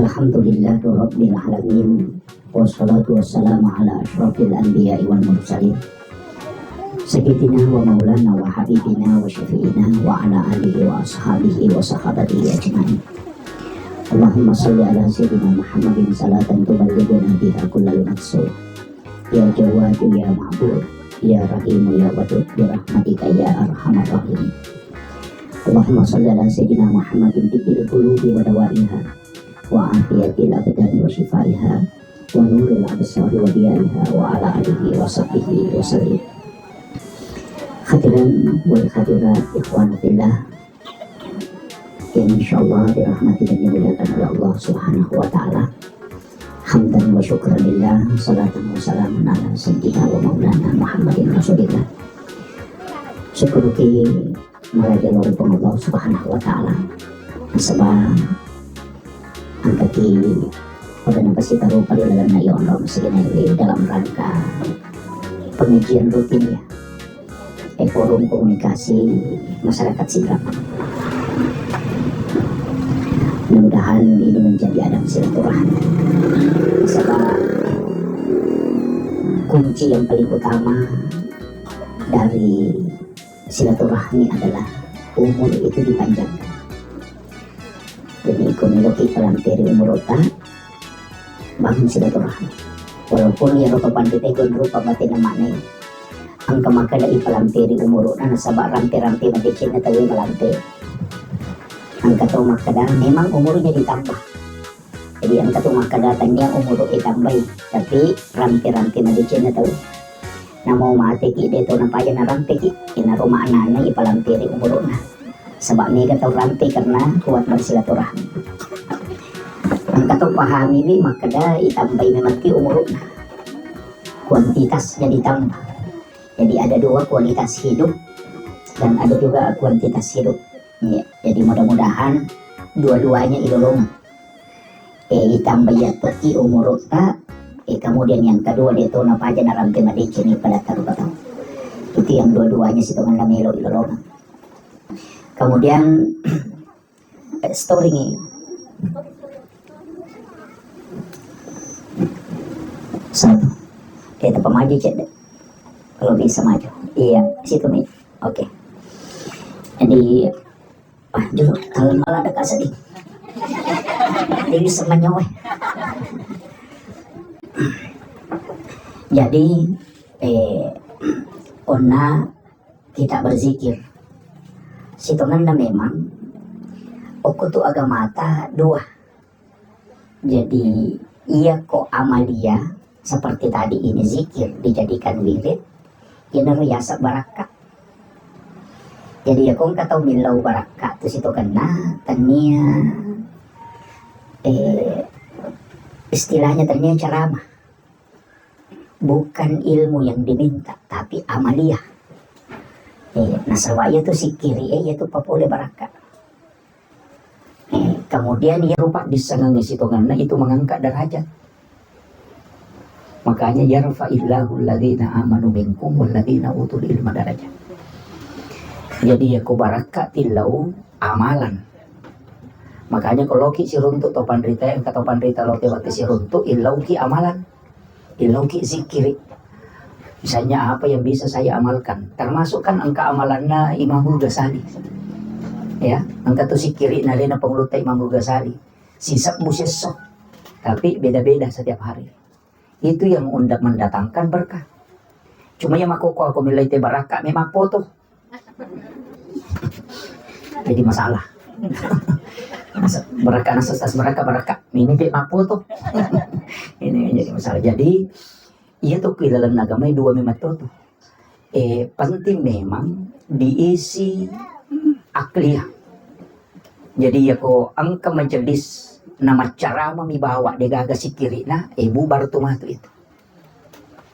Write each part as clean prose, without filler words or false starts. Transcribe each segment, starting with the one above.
Alhamdulillahi Rabbil Alamin. Wassalatu wassalamu ala ashrafil anbiya'i wal mursalin Sayyidina wa maulana wa habibina wa syafi'ina wa ala alihi wa ashabihi wa sahabatihi ajma'in. Allahumma salli ala sayyidina Muhammadin salatan tuballighuna biha kullal maqsud. Ya Jawadu ya Ma'bud, ya Rahimu ya Wadud, bi rahmatika ya arhamar rahimin. Allahumma salli ala sayyidina Muhammadin tibbil qulubi wa dawaiha wa afiyatil abdan wa shifaiha wa nuril absari wa diyaiha wa ala alihi wa sahbihi wa sallim. Hadirin wal hadirat ikhwan fillah yang insyaallah dirahmati dan dimuliakan oleh Allah Subhanahu wa taala. Hamdan wa syukran lillah, salatan wa salamun ala sayyidina wa maulana Muhammadin rasulillah. Syukuruki merajalori Allah Subhanahu wa taala. Sebab angkati pada napasita rupa di dalam nayon dalam rangka pengajian rutin ya forum komunikasi masyarakat Sidrap. Mudah-mudahan ini menjadi adab silaturahmi. Sebab kunci yang paling utama dari silaturahmi adalah umur itu dipanjangkan. Jadi kumiloki palantiri umur otak bangun silaturahmi. Walaupun ya roka pandita ikon rupa batin namanya ang kamakada ipalantiri umur na nasaba ranti-ranti madicin na tawi malanti. Ang katumakada memang umurnya ditambah. Jadi ang katumakada-tanya umur itambay. Tapi ranti-ranti madicin na tawi. Na mau maatiki dito na paya na ranti inarumaan na ipalantiri umur na. Sebab ni kata ranti karena kuat bersilaturahmi. Ang katong pahami ni makada itambay memang ki umur na. Kuantitasnya ditambah. Jadi ada dua kualitas hidup dan ada juga kuantitas hidup. Ya, jadi mudah-mudahan dua-duanya ilolongan. Itambay ya peti umur ta. Kemudian yang kedua dito na paja na ranti madicini pada taru-taru. Itu yang dua-duanya situngan lamelo ilolongan. Kemudian story ini satu kita pemaju cek deh kalau bisa maju iya situ nih oke. Jadi jujur kalau malah ada kasih dia bisa menyowe. Jadi ona kita berzikir situngan na memang aku tuh agama ta dua. Jadi iya kok amalia seperti tadi ini zikir dijadikan wirid ini riasa barakat. Jadi ya kong katau milau barakat tu situ kena tania istilahnya tania ceramah bukan ilmu yang diminta tapi amalia. Nasawaya itu si kiri yaitu papole baraka. Kemudian dia rupa disangang situ karena itu mengangkat derajat. Makanya yarfa'illahu alladhina amanu minkum walladhina utul ilma darajat. Jadi ya ko baraka tilau amalan. Makanya kalau ki siruntuk topan rita yang katopan rita lo tewati siruntuk ilau ki amalan. Ilau ki zikiri. Misalnya apa yang bisa saya amalkan, termasuk kan angka amalannya Imamul Ghazali, ya, angka tu si kiri nalina penguluta Imamul Ghazali, sisap musesok, tapi beda-beda setiap hari. Itu yang mendatangkan berkah. Cuma yang aku milih te baraka memang foto, jadi masalah. Berkah nasas berkah, ini memang foto, ini jadi masalah. Jadi iya tuh dalam agama dua memang tuh. Penting memang diisi akliyah. Jadi ya ko angka majelis nama cara memibawa degaga si kiri nah bubar tuh mah itu.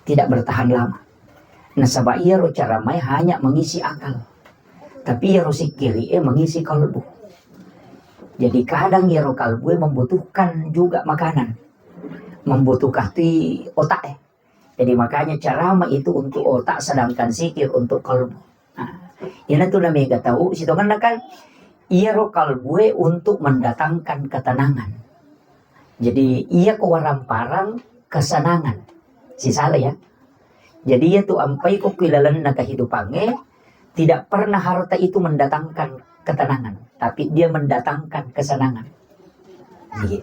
Tidak bertahan lama. Nah sabab iya ro cara mai hanya mengisi akal. Tapi ya ro si kiri mengisi kalbu. Jadi kadang ya ro kalbu membutuhkan juga makanan. Membutuhkan ti otak Jadi makanya carama itu untuk otak sedangkan zikir untuk kalbu. Nah, ini tuh namanya tahu situ kan iya ro kalbu untuk mendatangkan ketenangan. Jadi ia ko parang kesenangan. Si salah ya. Jadi ia tu ampai ko kilalan na kehidupannya, tidak pernah harta itu mendatangkan ketenangan, tapi dia mendatangkan kesenangan. Iya.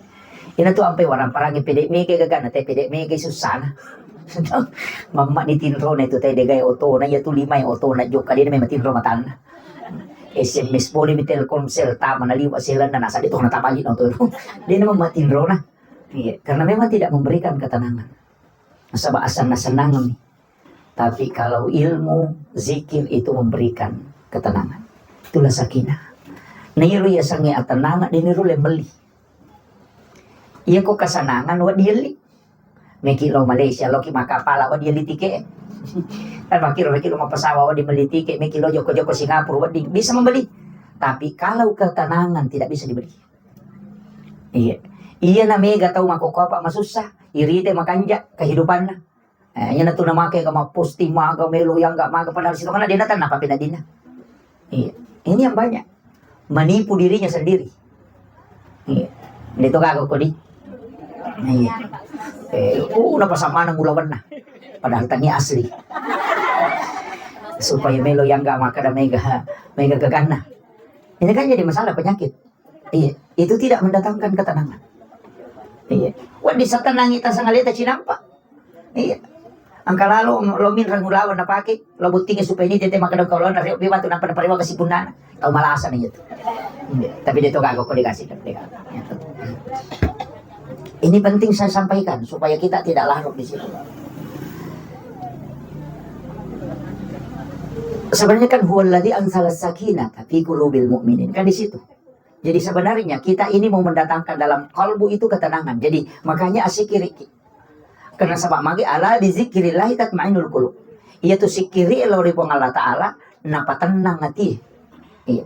Ina tu ampai parang pede meke gagana te pede meke susah na. Mama ni tinro na itu te degay oto na ya tu lima yung oto na joka din may matinro matan na. SMS po ni Telkomsel tama naliwa sila na nasa dito na tapali na to. Di naman matinro na. Iya, karena memang tidak memberikan ketenangan. Sa baasan na senang ni. Tapi kalau ilmu, zikir itu memberikan ketenangan. Itulah sakinah. Niru ya sangi atenangan, diniru le meli. Iya ko kasanangan wa dieli. Meki lo Malaysia lo ki makapala wa dieli tike. Kan makiro mapasawa wa di meli tike, meki lo joko Singapura wa di bisa membeli. Tapi kalau ketenangan tidak bisa dibeli. Iya. Iya na mega tau makokopa masusah. Irite makanja kehidupan na. Yan na ito na mga kaya maposti maga melo yang gak maga padahal situ kana dinatan apa pinadina. Iya. Ini yang banyak. Menipu dirinya sendiri. Iya. Dito gago ko di. Iya. Napasama ng ulawan na. Padahal tani asli. Supaya melo yang gak maka na mega gagana. Ini kan jadi masalah penyakit. Iya. Itu tidak mendatangkan ketenangan. Iya. Wadi sa tanang ita sa ngalita sinampa. Iya. Ang kalalo, lo minrang ulawan na pake, lo butingin supaya ini tete makadang kaulan na rin, biwa ito na panapariwa kasi punana. Tau malasan na ito. Tapi dito gago ko dikasih. Ini penting saya sampaikan, supaya kita tidak larut di situ. Sebenarnya kan huwaladzi anzala sakinata fi qulubil mu'minin. Kan di situ. Jadi sebenarnya kita ini mau mendatangkan dalam kalbu itu ketenangan. Jadi makanya asikiri. Karena sabak magi ala di zikrillahi tatmainul qulub. Iya tu sikiri elori pong Allah Ta'ala napa tenang hati. Iya.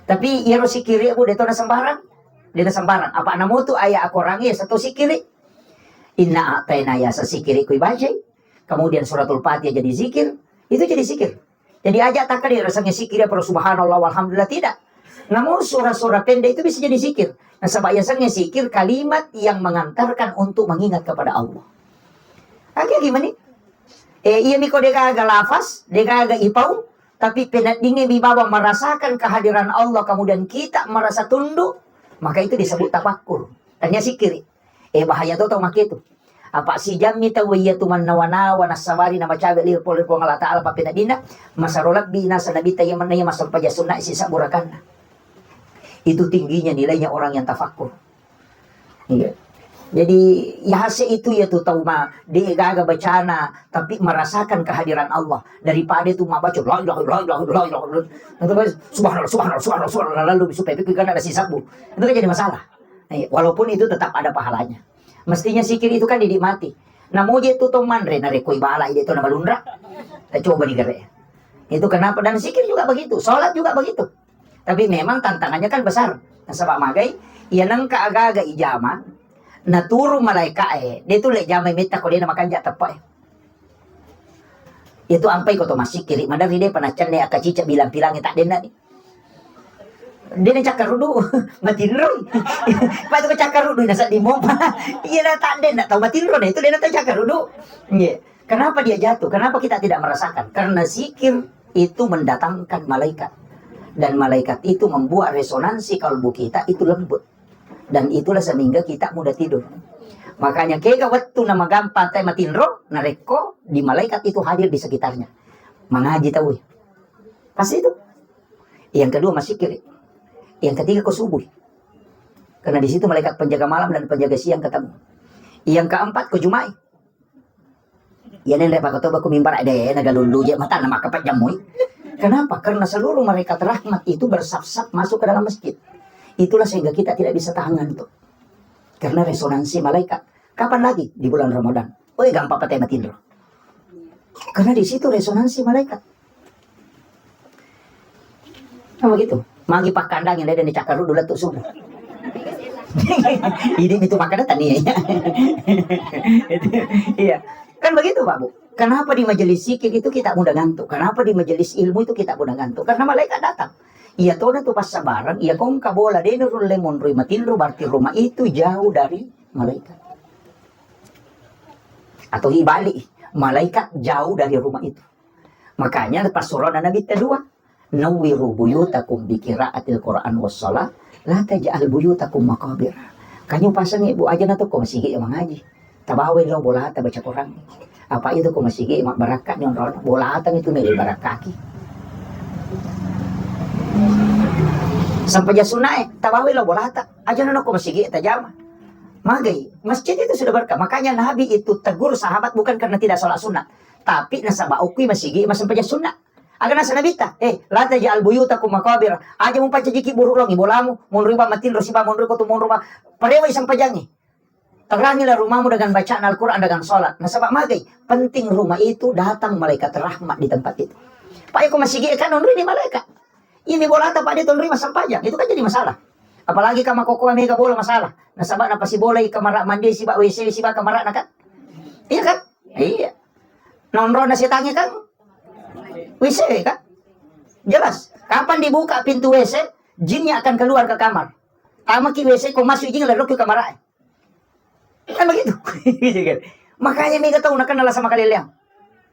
Tapi iya ro sikiri aku deto na sembarang. Dia na sembarang. Apa namo tu aya aku rangi satu sikiri. Inna a'tayna ya sa sikiri ku ibaca. Kemudian suratul Fatihah jadi zikir. Itu jadi zikir. Jadi aja tak ada rasanya zikir pero subhanallah walhamdulillah tidak. Namun surah-surah pendek itu bisa jadi zikir. Nah sebayasanya zikir kalimat yang mengantarkan untuk mengingat kepada Allah. Agak gimana? Iya miko deka agak lafaz, deka agak ipau, tapi penadingnya bibawa merasakan kehadiran Allah, kemudian kita merasa tunduk, maka itu disebut tafakur. Tanya sikiri. Bahaya tuh mak itu. Apa si jammi tawiyatu man nawana wa nasawari nama cabe lir pol Allah Ta'ala pa penadina, masarolat bina sanabi tayo man naya masal pajasunna isi saburakan. Itu tingginya nilainya orang yang tafakur. Iya. Jadi ya hasil itu ya tuh tahu mah dia gaga bacana tapi merasakan kehadiran Allah daripada itu mah baca la ilaha illallah subhanallah lalu supaya pikir kan ada sisa bu itu kan jadi masalah. Walaupun itu tetap ada pahalanya. Mestinya zikir itu kan dinikmati. Namun dia tuh toman re narekoi bala itu nama lundra. Kita coba digere. Itu kenapa dan zikir juga begitu, sholat juga begitu. Tapi memang tantangannya kan besar. Nah, sebab magai ia nang kaaga ijama naturo malaikat dia tu lek jamai meta ko dia na makanja tepat. Itu ampai ko to masih kiri madari dia panacan dia akacica bilang tak dena ni. Dia na cakar rudu matinroy. Pa to cakar rudu nasa di mo. Iya na tak dena tahu matinro itu dia na cakar rudu. Iya. Kenapa dia jatuh? Kenapa kita tidak merasakan? Karena zikir itu mendatangkan malaikat. Dan malaikat itu membuat resonansi kalbu kita itu lembut. Dan itulah sehingga kita mudah tidur. Makanya kega waktu nama gampang tay matinro, nareko di malaikat itu hadir di sekitarnya. Mengaji tahu. Pasti itu. Yang kedua masih kiri. Yang ketiga kau subuh. Karena di situ malaikat penjaga malam dan penjaga siang ketemu. Yang keempat kau jumai. Ya nene pak kau baku mimbar ada ya nagalulu je mata nama kapat jamui. Kenapa? Karena seluruh malaikat rahmat itu bersaf-saf masuk ke dalam masjid. Itulah sehingga kita tidak bisa tahan ngantuk. Karena resonansi malaikat. Kapan lagi? Di bulan Ramadan. Oh gampang patay matindro. Karena di situ resonansi malaikat. Nah begitu. Magi pak kandang yang ada di cakaru dulu tuh subuh. Ini itu makanan tadi ya. Iya. Kan begitu Pak Bu. Kenapa di majelis zikir itu kita mudah ngantuk? Kenapa di majelis ilmu itu kita mudah ngantuk? Karena malaikat datang. Iya tuh na tuh pas sabaran, iya kong kabola denurul lemon rui matinro berarti rumah itu jauh dari malaikat. Atau ibalik, malaikat jauh dari rumah itu. Makanya pas surah Nabi kedua, nawwiru buyutakum biqiraatil Qur'an wassalah, la taj'al buyutakum maqabir. Kanyo pasang ibu aja na to ko masigi yang mengaji. Tabawin lo bola ta baca Quran. Apa itu ko masigi mak barakat nyon ron bola ta itu nilai barakaki. Sampai sunai tabawin lo bola ta aja na ko masigi ta jama. Magai, masjid itu sudah berkah. Makanya Nabi itu tegur sahabat bukan karena tidak sholat sunat, tapi nasaba ukui masigi sampai sunat. Agar nasa nabita, lata ja albuyutakum maqabir. Aja mo pacajiki buruk longi bolamu, mon riba matin rosiba mon riko tu mon rumah. Parewa isang pajangi. Terangilah rumahmu dengan bacaan Al-Quran dengan sholat. Nasaba magai, penting rumah itu datang malaikat rahmat di tempat itu. Pak Eko masigi kan non di malaikat. Ini bola tak pak dia ton rima sampajang, itu kan jadi masalah. Apalagi kama koko mega bola masalah. Nasaba na pasi bola kamar mandi si bak WC si bak kamar na kan. Iya kan? Iya. Nonron na si tangi kan WC kan? Jelas. Kapan dibuka pintu WC, jinnya akan keluar ke kamar. Ama ki WC kau masuk jin lalu ke kamar. Kan begitu. Makanya mega tahu nak kenal sama kalian.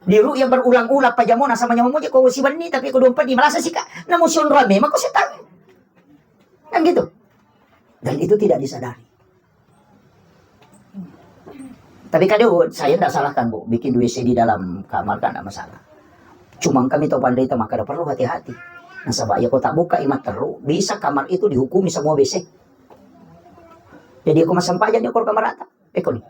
Di yang berulang-ulang pajamona sama nyamuja kau si bani tapi kau dompet di malasa sih kak. Namun sion rame maka setan. Kan gitu. Dan itu tidak disadari. Tapi kadang saya tidak salahkan bu, bikin WC di dalam kamar kan tidak masalah. Cuma kami tahu pandai itu maka perlu hati-hati. Nah sebab ya kau tak buka imat terus, bisa kamar itu dihukumi semua WC. Jadi aku masang pajak di kamar rata. Kau nih.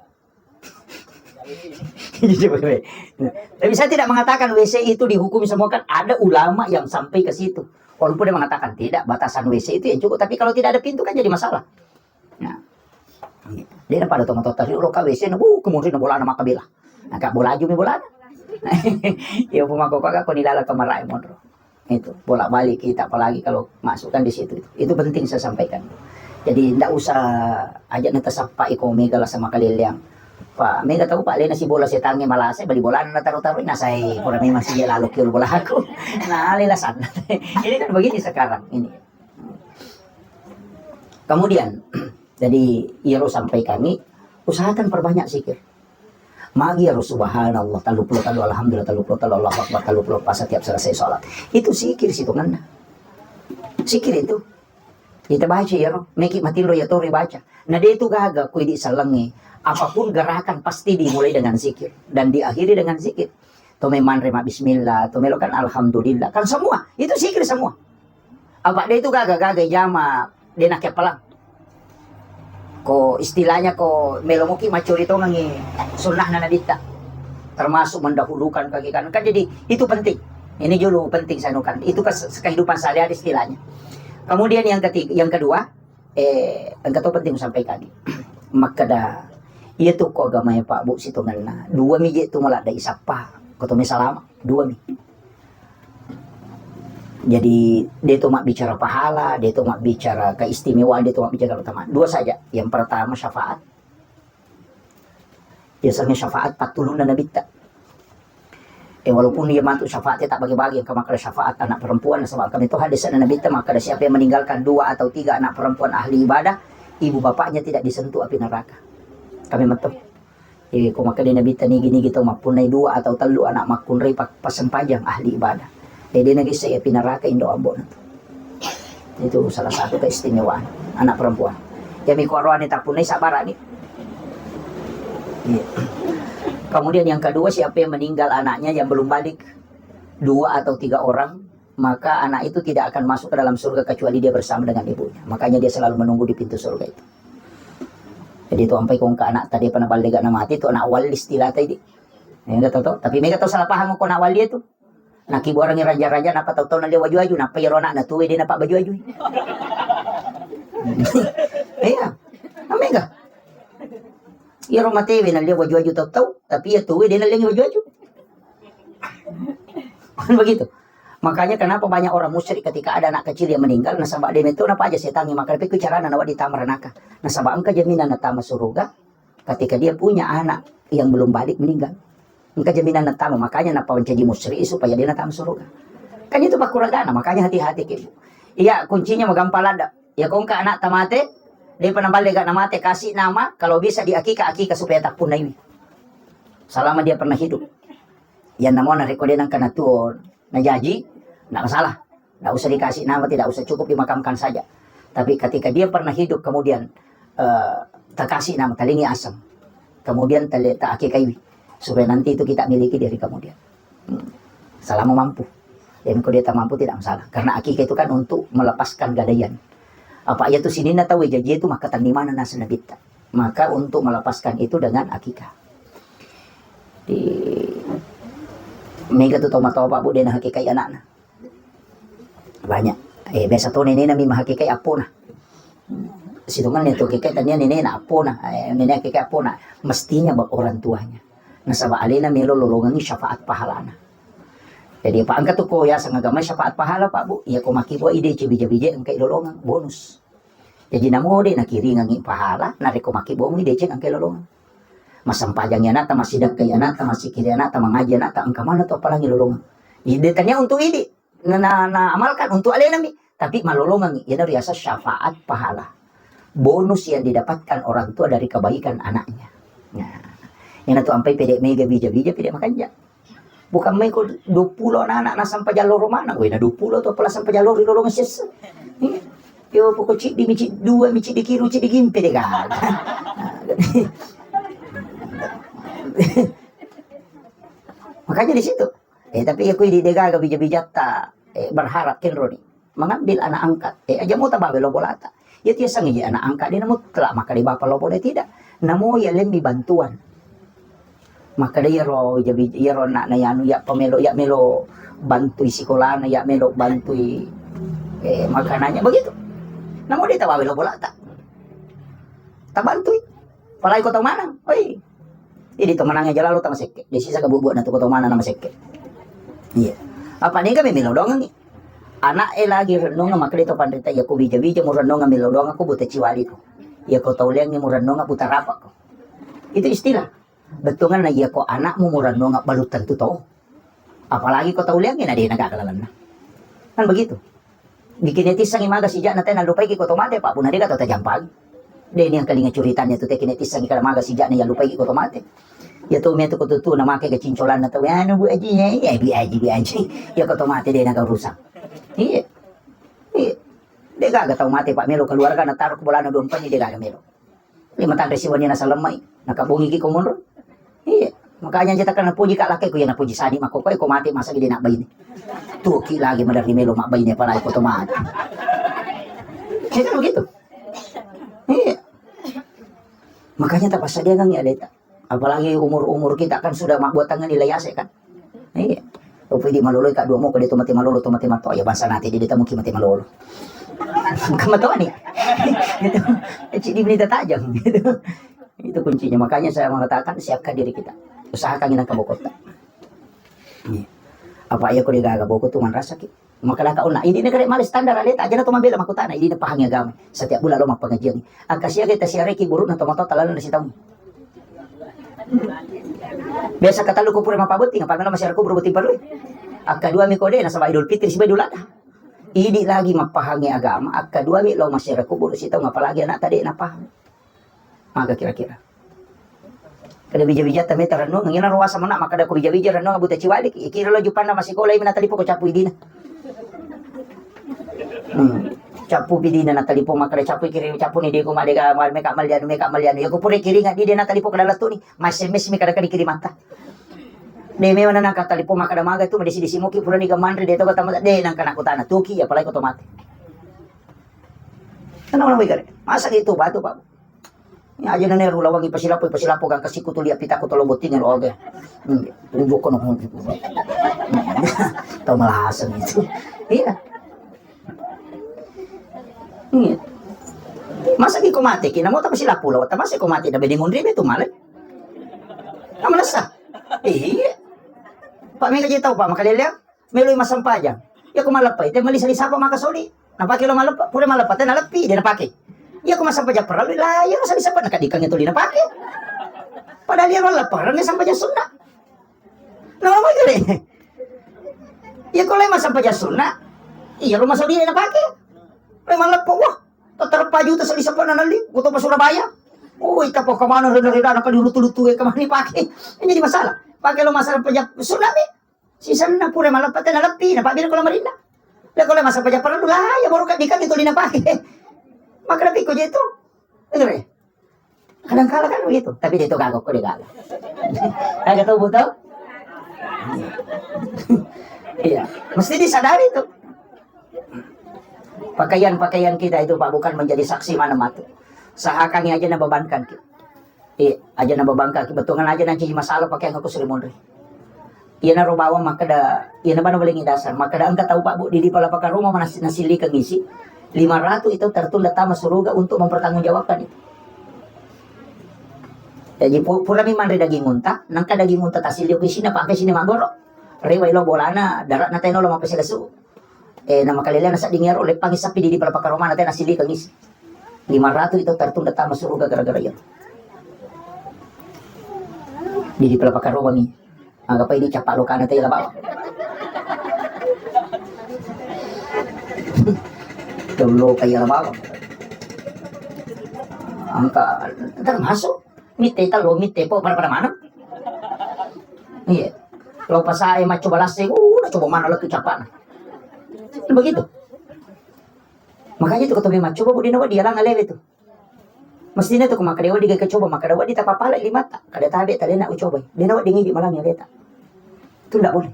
Tapi saya tidak mengatakan WC itu dihukumi semua, kan ada ulama yang sampai ke situ. Walaupun dia mengatakan tidak, batasan WC itu yang cukup. Tapi kalau tidak ada pintu kan jadi masalah. Nah, dia pada tomat tadi lo ka WC kemudian bola nama kabilah. Nah, kak bola aja mi bola. Ya pemakai kakak kau di dalam kamar lain mondro. Itu bolak balik kita apalagi kalau masukkan di situ. Itu penting saya sampaikan. Jadi tidak usah aja nanti sapa iko mega lah sama kalian yang Pak mega tahu Pak Lena si bola si tangi malah saya beli bola na taruh-taruh nah saya kurang memang sih lalu kira bola aku. Nah alilasan. Ini kan begini sekarang ini. Kemudian jadi Iro sampaikan nih usahakan perbanyak zikir. Magi harus subhanallah talu alhamdulillah talu Allah akbar talu pas setiap selesai sholat. Itu zikir situ kan. Zikir itu kita baca ya, meki mati lo ya tori baca. Nah dia itu gagal kui di salengi. Apapun gerakan pasti dimulai dengan zikir dan diakhiri dengan zikir. Tome manrema bismillah, tome lo kan alhamdulillah, kan semua itu zikir semua. Apa dia itu gagal jama dia nak kepalang. Ko istilahnya ko melomoki macurito ngangi sunnah nanadita. Termasuk mendahulukan kaki kanan kan jadi itu penting. Ini dulu penting sanukan. Itu kehidupan sehari-hari istilahnya. Kemudian yang kedua, yang kedua penting sampaikan. Maka dah, iya tuh kok agamanya Pak Bu situ ngana. Dua miji itu malah ada isapa. Kau salam, dua mi. Jadi dia tuh mak bicara pahala, dia tuh mak bicara keistimewaan, dia tuh mak bicara utama. Dua saja. Yang pertama syafaat. Biasanya syafaat patulun dan nabita. Walaupun dia mantu syafaatnya tak bagi-bagi yang maka syafaat anak perempuan sebab kami itu hadis Nabi maka ada siapa yang meninggalkan 2 atau 3 anak perempuan ahli ibadah ibu bapaknya tidak disentuh api neraka. Kami metu. Kau maka di Nabi tani gini gitu mapunai 2 atau 3 anak makunri pasempajang ahli ibadah. Jadi nagi saya api neraka indo ambon. Itu salah satu keistimewaan anak perempuan. Kami korwani tak punai sabar ni. Kemudian yang kedua siapa yang meninggal anaknya yang belum balik 2 atau 3 orang maka anak itu tidak akan masuk ke dalam surga kecuali dia bersama dengan ibunya. Makanya dia selalu menunggu di pintu surga itu. Jadi itu sampai kong ke anak tadi pernah balik gak mati itu anak wali istilah tadi. Enggak tahu tapi mereka tahu salah paham kok anak wali itu. Nak ibu orang yang raja-raja napa tahu na dia waju-waju napa ya anak na tuwe dia napa baju-waju. Iya. Amega. Ya rumah TV na dia waju-waju tahu tapi ya tuwe dia na yang waju-waju. Kan begitu. Makanya kenapa banyak orang musyrik ketika ada anak kecil yang meninggal nasabak dia itu napa aja setangi maka tapi cara nawa di tamar naka. Nasabak engka jaminan natama surga ketika dia punya anak yang belum balik meninggal. Engka jaminan natama makanya napa menjadi musyrik supaya dia natama surga. Kan itu pakuragana makanya hati-hati Ibu. Iya kuncinya magampal ada. Ya kong ka anak tamate Dia penambal dia nama teh kasih nama, kalau bisa di akika supaya tak punah ini. Selama dia pernah hidup. Yang namanya rekodin yang kena tuon, nah jaji, nggak masalah. Nggak usah dikasih nama, tidak usah, cukup dimakamkan saja. Tapi ketika dia pernah hidup kemudian tak kasih nama, talingi asam. Kemudian tak akikai supaya nanti itu kita miliki dari kemudian. Selama mampu. Dan kalau dia tak mampu tidak masalah. Karena akikah itu kan untuk melepaskan gadaian. Apa ya tuh sini tahu jaji itu maka tani mana nasa nabita. Maka untuk melepaskan itu dengan akikah. Di Mega tuh tahu Pak Bu dia nak hakikai anaknya. Banyak. Biasa tuh nenek nami mahakikai apona. Situ kan itu hakikai tanya nenek na apona. Nenek hakikai apona. Mestinya bak orang tuanya. Nasaba alina melo lolongan ni syafaat pahalana. Jadi Pak angkat tuh ko ya sang agama syafaat pahala Pak Bu. Ya ko maki bo ide cibija-bija angkai lolongan bonus. Jadi namo de nakiri ngangi pahala nare ko maki bo ide ceng angkai lolongan. Masam pajangnya nata masih dakai nata masih kiri nata mengaji nata angka mana tuh apalagi lolongan. Ide tanya untuk ide na amalkan untuk alena mi tapi malolongan ya dari asas syafaat pahala. Bonus yang didapatkan orang tua dari kebaikan anaknya. Nah, yang itu sampai pedek mega bija-bija pedek makanya. Bukan main kok 20 anak na sampai jalur mana. Weh na 20 tuh apalah sampai jalur di lolongan ses. Yo pokok cik di micik dua micik di kiru cik di gimpe deh kan. Makanya di situ. Tapi aku di dega bija-bija tak berharap kenro nih mengambil anak angkat. Aja mau tabah belo bolata. Ya dia sang anak angkat dia namu telah maka di bapak lo boleh tidak. Namu ya lembi bantuan. Maka dia ro jabi ya ro nak na yanu ya pemelo ya melo bantui sekolah ya melo bantui makanannya begitu. Namun dia tahu belo bola tak bantui. Palai kota mana? Oi. Ini to manangnya jalalu tama seke. Di sisa kabubuan na to kota mana nama seke. Iya. Apa nih kami melo dong nih. Anak lagi renung maka dia to pandita ya ko bija-bija mo renung melo dong aku buta ciwali ko. Ya ko tauliang mo renung buta rapak ko. Itu istilah. Betul kan ya kok anakmu murah nggak balut tentu tahu. Apalagi kau tahu lihat na dia nagkakalalan na. Kan begitu. Bikin netis sang imaga si Jack na tayo nalupai kiko tomate pa pun dia kata tajampag. Dia ini yang kalinga curitannya tu teki netis sang ikamaga si Jack na yalupai kiko tomate. Ya tuh metu ko tutu na make kecincolan na tahu ano bu aji ya bi aji. Ya ko tomate dia nagarusak. Iya. Iya. Dia gak tahu mati Pak Melo keluarga na taruh ke bola na 24 dia gak Melo. 5 tahun resiwannya nasa lemai nakabungi kiko mundur. Iya, makanya kita kena puji kak laki ku yang puji sadi mak kok mati masa gede nak bayi ni. Tuh ki lagi madari melo mak bayi ni para ikut mati. Jadi begitu. Iya. Makanya tak pasal dia ngang ada. Apalagi umur kita kan sudah mak buat tangan dilayase kan. Iya. Rupi di malolo kak dua mau ke dia mati malolo mati mato ya bahasa nanti dia tamu ki mati malolo. Kematuan nih. Gitu. Cik di berita tajam gitu. Itu kuncinya. Makanya saya mengatakan siapkan diri kita. Usahakan kita ke Bogota. Apa ya kau digaga Bogota tuh man rasa ki. Maka lah kau nak ini negara malah standar ada aja na tumabela makutana ini pahang agama. Setiap bulan lo mak pengajian. Angkasia kita siareki buruk na tomato talalan na sitamu. Biasa kata lu kupur mapaboti ngapamela masih aku berubutin palu. Akka dua mi kode na sa Idul Fitri si Idul Adha. Ini lagi mapahangi agama. Akka dua mi lo masih aku buru sitamu apalagi anak tadi na pahang. Maka kira-kira. Kada bija-bija tame taranong ngina ruasa mana maka da ko bija-bija ranong abuta ciwalik ikira lo jupan na masih kolay na talipo ko capu idina. Capu bidina na talipo maka da capu ikiri capu ni di ko madega meka malyan ya ko pure kiri nga di na talipo kada lato ni mes mi kada kiri mata. De me mana nang talipo maka da maga tu madisi mo ki pura ni gamandre de to ka tamad de nang kana kutana tuki ya palay ko tomate. Ano na gare? Masa itu batu Pak. Ya aja na nero lawang ipasilapo kang kasi ko tulia pita ko tolobotin ng oge. Tubo ko no. Tahu malasan itu. Iya. Iya. Masa gi ko mati kinamo ta pasilapo law ta masa ko mati da bedingon ribe to malay. Amalasa. Iya. Pak may kaji tahu Pak makalilya. Meloy masampajang. Ya ko malapay te malisa-lisa pa makasoli. Napaki lo malapa pure malapa te nalapi di napaki. Ya kung masampa dyan paralo, layo na sa lisapan, nakadikang ito na pake. Padahal yan wala, parang nasampa dyan suna. Naman mo gali. Ya kung lang masampa dyan suna, iya lo masaw din na pake. May malap po, wah. Tatarpa juta sa isa pa na nali. Gusto pa Surabaya. Uy, tapo kamano rida-rida na kalilutu-lutu kami ni pake. Ini di masalah. Pakai lo masalah pajak tsunami. Sisan na pura malapat na lapi na pabira ko lang marinda. Lah kalau masalah pajak parang dula ya baru kan itu lina pake. Maka napi ko dito. Itu re. Kadang-kala kan begitu, tapi dito gagok ko di gaga. Kagak tahu betul? Iya, mesti disadari itu. Pakaian-pakaian kita itu Pak bukan menjadi saksi mana matu. Sahakangnya aja nababankan kita. Aja nababankan kita. Betungan aja nanti masalah pakaian aku selimundri. Iya na rubawa maka da, iya na ba boleh dasar. Maka da angka tahu Pak Bu di pala pakar rumah mana nasili kang isi. 500 itu tertunda tama suruga untuk mempertanggungjawabkan itu. Jadi pura mi mandre daging muntah, nangka daging muntah tasili ko sina pa sini magoro. Rewa ilo bolana darat na tayo lo mapasila su. Nama kalila na sa dingero le pangisapi di pala pakar rumah na tayo nasili kang isi. 500 itu tertunda tama suruga gara-gara yun. Di pala pakar rumah mi. Agak pa ini capak lo kana tayo labaw. Dulu kayak labaw. Angka termasuk mite talo mite po para mana? Iya. Lo pasai maco balas udah coba mana lagi capak. Begitu. Makanya itu ketemu maco bu dinawa dia lang aleve itu. Mestinya tuh kumakadewa diga coba makadewa di tapapala 5 tak. Kada tabe tadi nak ucoba. Dinawa dingi di malam ya beta. Itu tidak boleh.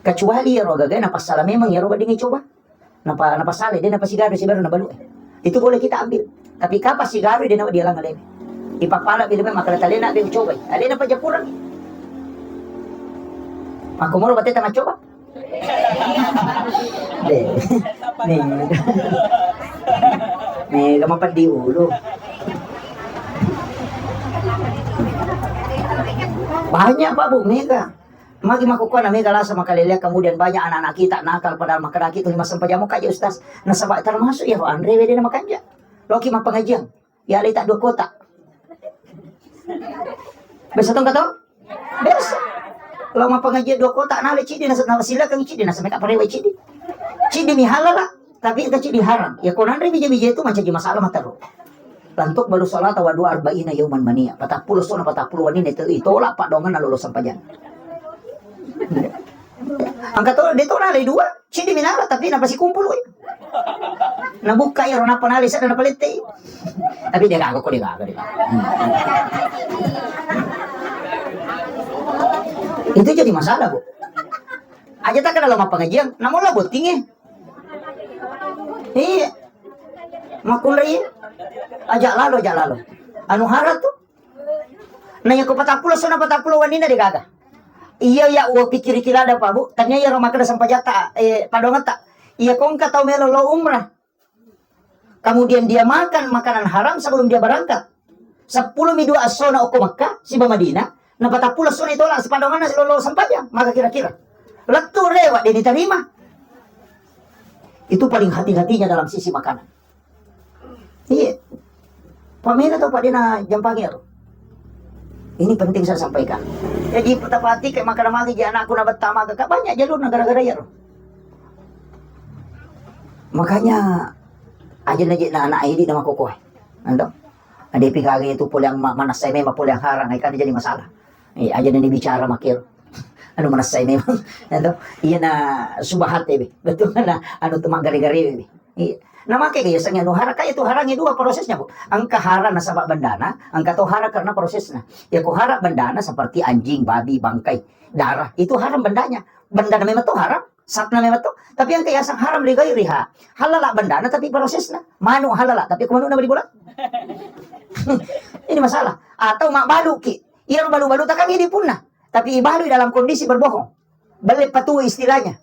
Kecuali ya roga gana pasala memang ya roga dingi coba. Napa sale dia napa sigaro si baru na balu. Itu boleh kita ambil. Tapi kapas sigaro dia nawa dia lang aleve. Ipapala bila memang kada tali nak dia coba. Alena pa japuran. Aku mau batet na coba. Nih, lama di ulo. Banyak Pak Bu Mega. Magi makukuha na Mega lasa makalilya kemudian banyak anak-anak kita nakal padahal makaraki itu 5 sampai jamu kaja Ustaz. Nasabak termasuk ya Andre wede na makanja. Loki mah pengajian. Ya ali tak 2 kotak. Biasa tong kato? Biasa. Kalau mah pengajian 2 kotak na cidi nasa sila kang cidi nasa meka parewa cidi. Cidi mi halala tapi itu cidi haram. Ya konan re bija-bija itu macam masalah mataro. Lantuk baru salat wa 240 yauman mania. 40 sona 40 wanina itu itolak Pak dongan na lulusan pajan. Angka to dito na lay 2, cidi minala tapi napasi kumpul we. Nabuka ya rona panalisa na napalite. Tapi dia gago ko dia. Itu jadi masalah Bu. Aja tak dalam pengajian, namun lah buat tinggi. Iya, makulai. Ajak lalu. Anu harat tuh. Nanya ko 40 sana 40 wanita di gagah. Iya ya, pikir ada Pak Bu. Tanya ya rumah kada sampai jata, padongan tak. Iya kong kata melo lo umrah. Kemudian dia makan makanan haram sebelum dia berangkat. 10 midu asona oko Makkah, si Madinah. Na 40 sona itu lah sepadongan nasi lolo sampainya. Maka kira-kira. Letu lewat dia diterima. Itu paling hati-hatinya dalam sisi makanan. Iya. Pak Mega atau Pak Dina Jampangir. Ini penting saya sampaikan. Jadi petapati kayak makanan mati di anakku na betama kakak banyak jalur gara-gara ya. Makanya aja na anak ini nama kokoh. Ando. Ada pikage itu pulang mana saya memang pulang harang kan jadi masalah. Aja na dibicara makil. Ano manas say memang ano iya na subahat betul na ano tumang gari-gari namake kayo sa ano hara kaya to harangi 2 prosesnya Bu. Ang kahara na sabak bandana ang katohara karena prosesnya ya kuhara bandana seperti anjing babi bangkai darah itu haram bandanya bandana memang to haram satna memang to tapi ang kaya sang haram ligay riha halala bandana tapi prosesnya manu halala tapi kumano na balibulan. Ini masalah atau mak balu ki iya balu-balu tak kami di punna tapi ibalu dalam kondisi berbohong. Balik patuh istilahnya.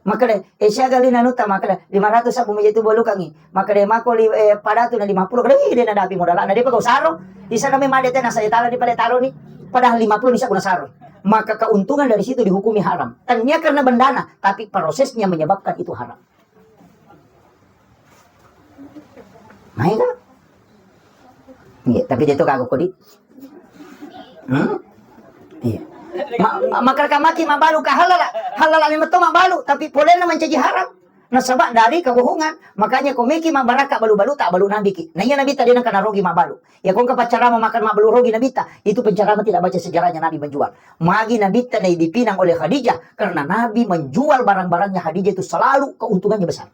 Maka siya gali nanuta maka 500 sa bumili itu bolu kangi. Maka mako pada tu na 50 kada dia na dapi modal na di pagaw saro. Isa na may madete na sa itala di paletaro ni. Padahal 50 bisa kuna saro. Maka keuntungan dari situ dihukumi haram. Tanya karena bendana tapi prosesnya menyebabkan itu haram. Mai ka? Tapi dia tu kagok ko di. Iya. Makar kamaki mabalu ka halala memang to mabalu tapi boleh na menjadi haram. Nasaba dari kebohongan. Makanya komiki mabaraka balu-balu tak balu nabi ki. Nah iya nabi tadi nak kena rogi mabalu. Ya kong kapacara makan mabalu rogi nabi ta. Itu pencerama tidak baca sejarahnya nabi menjual. Magi nabi ta na dipinang oleh Khadijah karena nabi menjual barang-barangnya Khadijah itu selalu keuntungannya besar.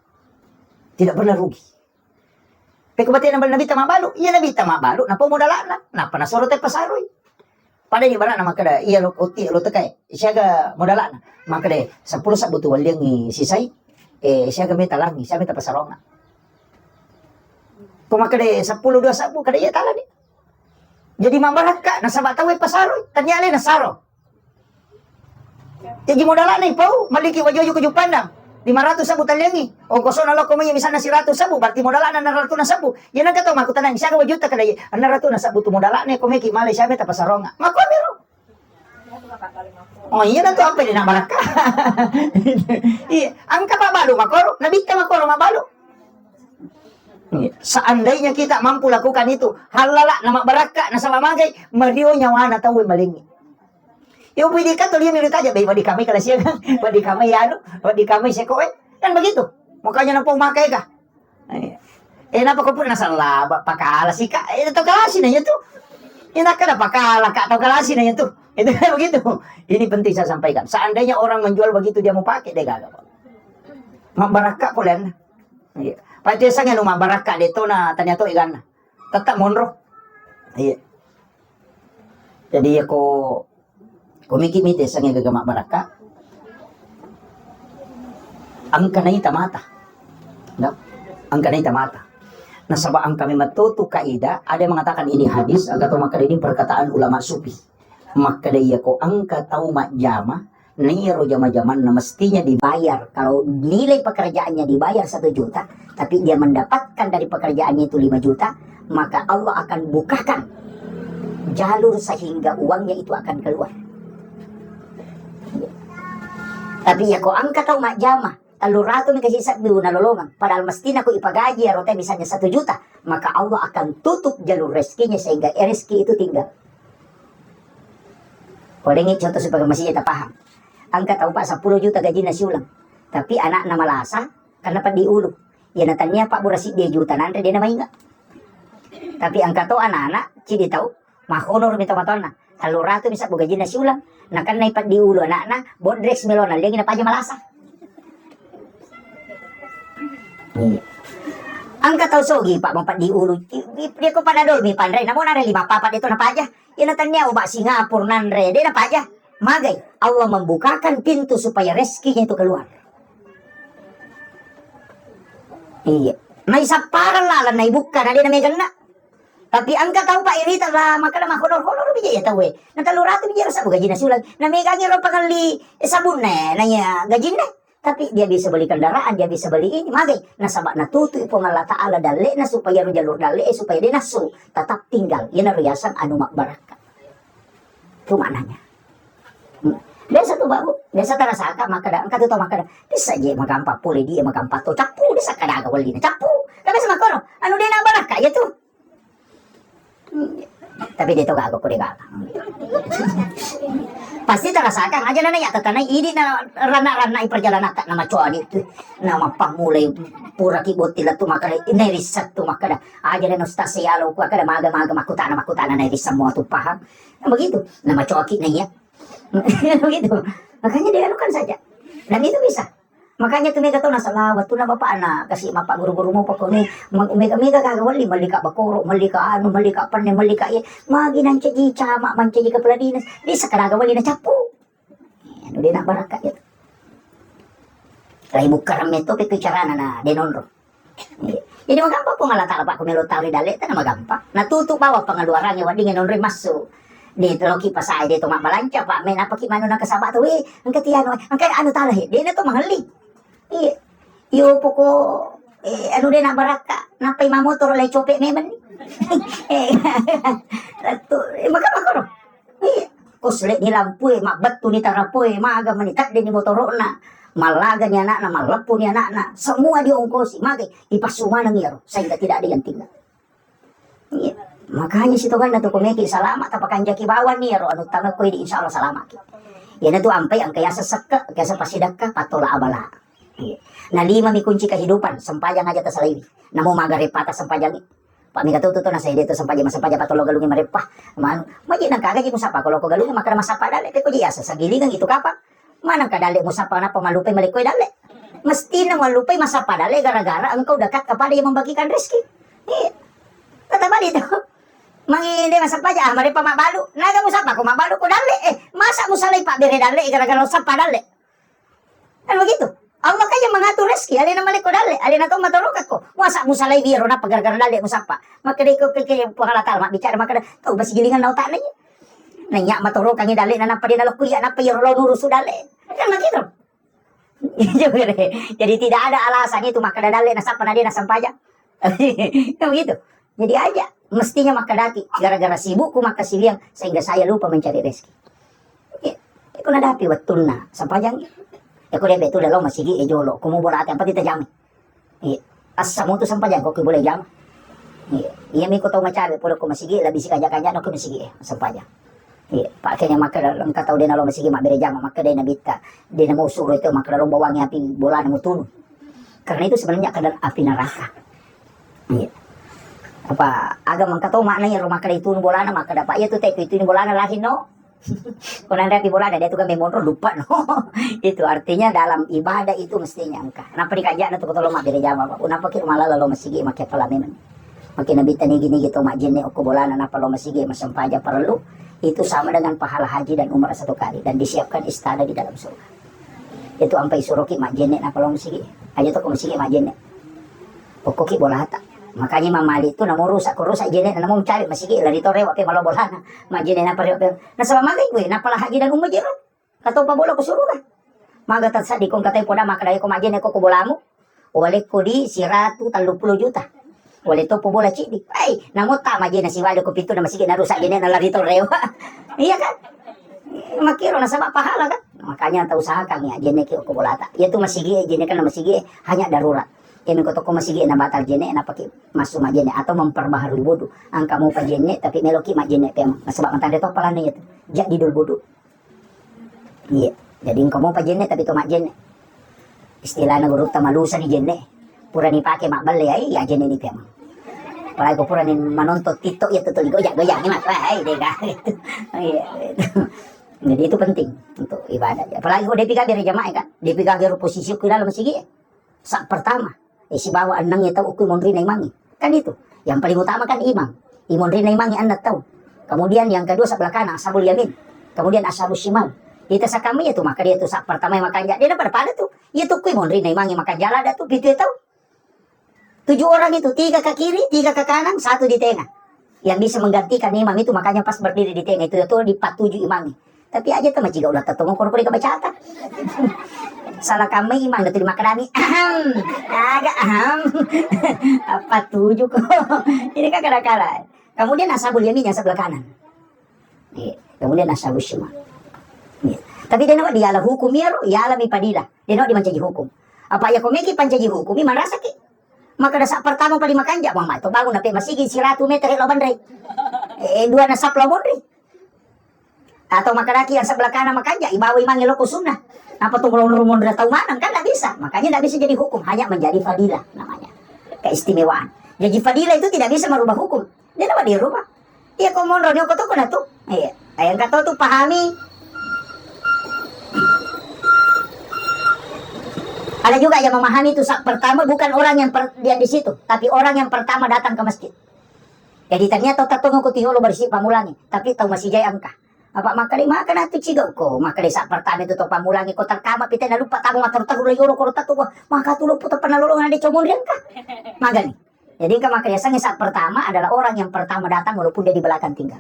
Tidak pernah rugi. Pekobatian nabi ta mabalu. Iya nabi ta mabalu. Napa modalana? Napa nasoro te pasaroi. Pada ni barang nama kada iya lo oti lo tekai. Siaga modalana. Maka de 10 sabut waliang ni sisai. Siya kami talang, siya kami tapasarong na. Kung makade 10-2 sabu, kada iya talang ni. Jadi mamarat ka, nasa batawi pasaroy, tanyali nasaro. Jadi modala na ipaw, maliki wajoyo ko yung pandang. 500 sabu talyangi. O koso na lo kumaya misan na si 100 sabu, berarti modala na 100 na sabu. Yan ang kataw, makutanang, siya ka wajuta kada iya, 100 na sabu, modala na kumiki, malay siya kami tapasarong na. Makwamiro. Oh iya na to apa din ang malaka. Ang kapabalo makoro, nabita makoro mabalo. Seandainya kita mampu lakukan itu, halala na mabaraka na sa mamagay, mariyo nyawa na tawi malingi. Yung pwede ka tuloy yung aja, wadi kami kala siya kan, wadi kami ano, wadi kami sekoe. Kan begitu. Makanya na pumakay ka. Napakapun nasa laba, pakala si ka. Ito kalasi na yun to. Ka na pakala ka, ito kalasi na yun to. Itu kan begitu. Ini penting saya sampaikan. Seandainya orang menjual begitu dia mau pakai, dia gagal. Mabaraka po lang. Iya. Pati sa nga nung mabaraka dito na tanya to igan na. Tetap monro. Iya. Jadi ako kumikimite sa nga gagama baraka. Ang kanay tamata. No? Ang kanay tamata. Nasabaan kami matuto kaida, ada yang mengatakan ini hadis, agak makadini perkataan ulama sufi. Maka dia ko angka tau majama niro jama-jaman na mestinya dibayar. Kalau nilai pekerjaannya dibayar 1 juta, tapi dia mendapatkan dari pekerjaannya itu 5 juta, maka Allah akan bukakan jalur sehingga uangnya itu akan keluar. Tapi ya ko angka tau majama talurato ni kasi sa na lolongan, padahal mestinya ko ipagaji arote misalnya 1 juta, maka Allah akan tutup jalur rezekinya sehingga rezeki itu tinggal. Paling contoh supaya masih kita paham. Angka tahu pak 10 juta gaji nasi ulang. Tapi anak nama malasa karena pak diulu. Ya natanya pak burasi dia juta nanti dia nama enggak. Tapi angka tahu anak-anak cidi tahu mah honor minta matona. Kalau ratu bisa gaji nasi ulang. Nah kan naik pak diulu anak-anak bodrex melona dia gina paja malasa. Angka tahu sogi pak mampat diulu. Dia ko pada dolmi pandai namun ada 5 papat itu napa aja. Ya natanya ubah Singapura nanre dia napa aja. Magai Allah membukakan pintu supaya rezekinya itu keluar. Iya. May saparan lala na ibuka na din na may gana. Tapi angka tahu pak irita lah maka na honor bija ya tahu eh. Natalurato bija sa gaji na sulag. Na may gangi ro pangali sabun na nanya gaji na. Tapi dia bisa beli kendaraan, dia bisa beli ini. Magai, nasabak natutu ipo ng Allah Ta'ala dali na supaya ro jalur dali supaya dia nasu tetap tinggal. Yan na riyasan anu makbaraka. Itu maknanya. Dia satu babu, dia satu rasaka makada, angkat itu makada. Bisa je magampa puli dia magampa to capu, dia sakada aga wali na capu. Tapi sama kono, anu dia na baraka ya tuh. Tapi dia to gago ko dia gaga. Pasti terasakan aja nanya tatanay ini na rana-rana iperjalanan tak nama coa itu nama pamulay pura kibot tila tu makada inerisat tu makada aja na nostasya lo ko kada maga-maga makutana na irisam mo tu paham begitu nama coa ki nanya begitu makanya dia anukan saja dan itu bisa makanya tu mega to nasa lawat tu na bapak na kasi mapa guru-guru mo pa ko ni mega kagawali malika bakoro malika anu malika pan malika ye magi nan cegi cama man cegi kapaladinas di sakadagawali na capu anu di na baraka itu kay bukaram ito pitucarana na denonro jadi magampa po ngalata pa ko melotari dali ta na magampa natuto bawa pangaluarang wadi ngenon rimaso dito loki pasay dito mabalanca pa may napakimano na kasaba to ang katiyano ang kay ano talahi di na to mahali iyo po ko ano din na baraka napay mamotor lay chope meman magkamakoro kuslet ni lampu mabat tu ni tarapo maaga manikat din ni motoro na malaga niya na malapo niya na semua diongkosi magay ipasuma ng iyaro sehingga tidak ada yang tinggal makanya situ kan na to kumeki salamat apakan jaki bawan ni iyaro anu tangag ko di insyaallah salamat yan na to ampay ang kaya sasaka kaya sa pasidak ka patola abala Nah 5 mi kunci kehidupan, sempajang aja tasalawi. Namo magari patah sempajang. Pak mi katuto na sa ide to sempajang patolo galungi marepah. Man, maji nang kagaji mo sapa kalau ko galungi makana masapa dale pe ko jiasa sa gilingan itu kapa. Manang kadale mo sapa na pamalupay malikoy dale. Mesti na malupay masapa dale gara-gara engkau dekat kepada yang membagikan rezeki. Tetap dito. Mangindi masapa aja mari pa mabalu. Naga mo sapa ko mabalu ko dale. Masa mo salay pa bere dale gara-gara sapa dale. Kan begitu. Ang makanya mengatur rezeki, alin na maliko dali, alin na to matulungan ko. Masa mo salay biro na paggargar dali mo sapa. Makada ko kay pangalatal bicara makada to basi gilingan na utak na niya. Nanya maturo kang dali na napadinalo kuya na payro nurusu dali. Kan begitu. Jadi tidak ada alasan itu makada dali na sapa na dia na sampaja. Kan begitu. Jadi aja mestinya makadaki gara-gara sibuk ku makasiliang sehingga saya lupa mencari rezeki. Itu nadapi betul na sampajang. Ako debe tu dalau masigi ejolo kumubora ate pati tajami. Asa mo tu sampajang ko boleh jam. Iya mi ko to macabe pulo ko masigi labi si kanya-kanya no ko masigi sampajang. Pakanya makada lang kataw din alo masigi mabere jam makada na bitta. Di na mo suro ito makada lo bawangi api bola na mo tuno. Karena itu sebenarnya kadar api neraka. Apa agak mengkataw maknanya rumah kada itu bola na makada pa iya tu teko itu ni bola na lahin no. Kalau anda di bola dia tuh kan memondro lupa no. Itu artinya dalam ibadah itu mestinya angka. Napa dikajak na tuh kalau mak bere jama apa. Napa kira malah lo masigi make pala memang. Makin nabi tani gini gitu mak jenne oku bola na napa lo masigi masampaja perlu. Itu sama dengan pahala haji dan umrah 1 kali dan disiapkan istana di dalam surga. Itu ampai suruki mak jenne napa lo masigi. Aja tuh ko masigi mak jenne. Pokoki bola hata. Makanya mamali itu namo rusak jene namo cari masigi lari tore wape malo bolana majene na pare wape na sama magay gue na pala hagi dan umajero kato pa bola ko suruga maga tatsa di kong katay poda makadai ko majene ko bolamu wale ko di siratu 30 juta wale to po bola cidi ay namo ta majene si wale ko pito na masigi na rusak jene na lari tore iya kan makiro na sama pahala kan makanya ta usahakan ya jene ko bolata ya tu masigi jene kan masigi hanya darurat. Kami koto ko masigi na batal jene na paki masuk majene atau memperbaharui bodu. Ang kamu pa jene tapi meloki majene pem. Sebab mantande to pala niya. Jak didul bodu. Iya. Jadi kamu pa jene tapi to majene. Istilah na guru tamalusa ni jene. Pura ni pake mak bale ay ya jene ni pem. Palagi ko pura ni manonton TikTok ya tutul goyak-goyak ni mak. Ay dega. Iya. Jadi itu penting untuk ibadah. Apalagi ko depiga dari jamaah kan. Depiga dari posisi ko dalam masigi. Saat pertama si bawa anangnya tahu uku mondri na imangi. Kan itu. Yang paling utama kan imam. Imondri na imangi anda tahu. Kemudian yang kedua sebelah kanan ashabul yamin. Kemudian ashabul shimal. Kita sa kami itu maka dia tuh saat pertama yang makan dia dapat pada tuh. Itu ku mondri na imangi makan jala ada tuh itu tahu. 7 orang itu 3 ke kiri, 3 ke kanan, 1 di tengah. Yang bisa menggantikan imam itu makanya pas berdiri di tengah itu di 47 imangi. Tapi aja tuh macam ulah tetong kor-kor ka bacata. Salah kami imang datu di makarami. Agak apa 7 kok. Ini kan kadang-kadang. Kemudian ashabul yamin yang sebelah kanan. Kemudian ashabul shimal. Tapi dia nak dialah hukum ya mi padila. Dia nak dimancaji hukum. Apa ya komeki pancaji hukum iman rasa ki. Maka dasar pertama pali makan jak mama itu bangun nape masih 100 meter lo bandrai. 2 nasap lo bandrai. Atau makaraki yang sebelah kanan makan jak ibawa imang lo kusuna. Apa tuh melon-melon udah tahu mana kan nggak bisa. Makanya nggak bisa jadi hukum, hanya menjadi fadilah namanya. Keistimewaan. Jadi fadilah itu tidak bisa merubah hukum. Dia dapat dirubah. Iya komondo dia kau tuh kena tuh. Iya. Yang kata tuh pahami. Ada juga yang memahami itu saat pertama bukan orang yang dia di situ, tapi orang yang pertama datang ke masjid. Jadi ternyata tak tunggu kuti holo bersih pamulangi, tapi tahu masih jaya angka. Apa maka di makan atu cigau ko maka di saat pertama itu to pamulangi ko terkama pita na lupa tamu matar lagi yoro ko tatu maka tu lupa pernah lolongan di comon dia ka magani jadi ka maka biasanya saat pertama adalah orang yang pertama datang walaupun dia di belakang tinggal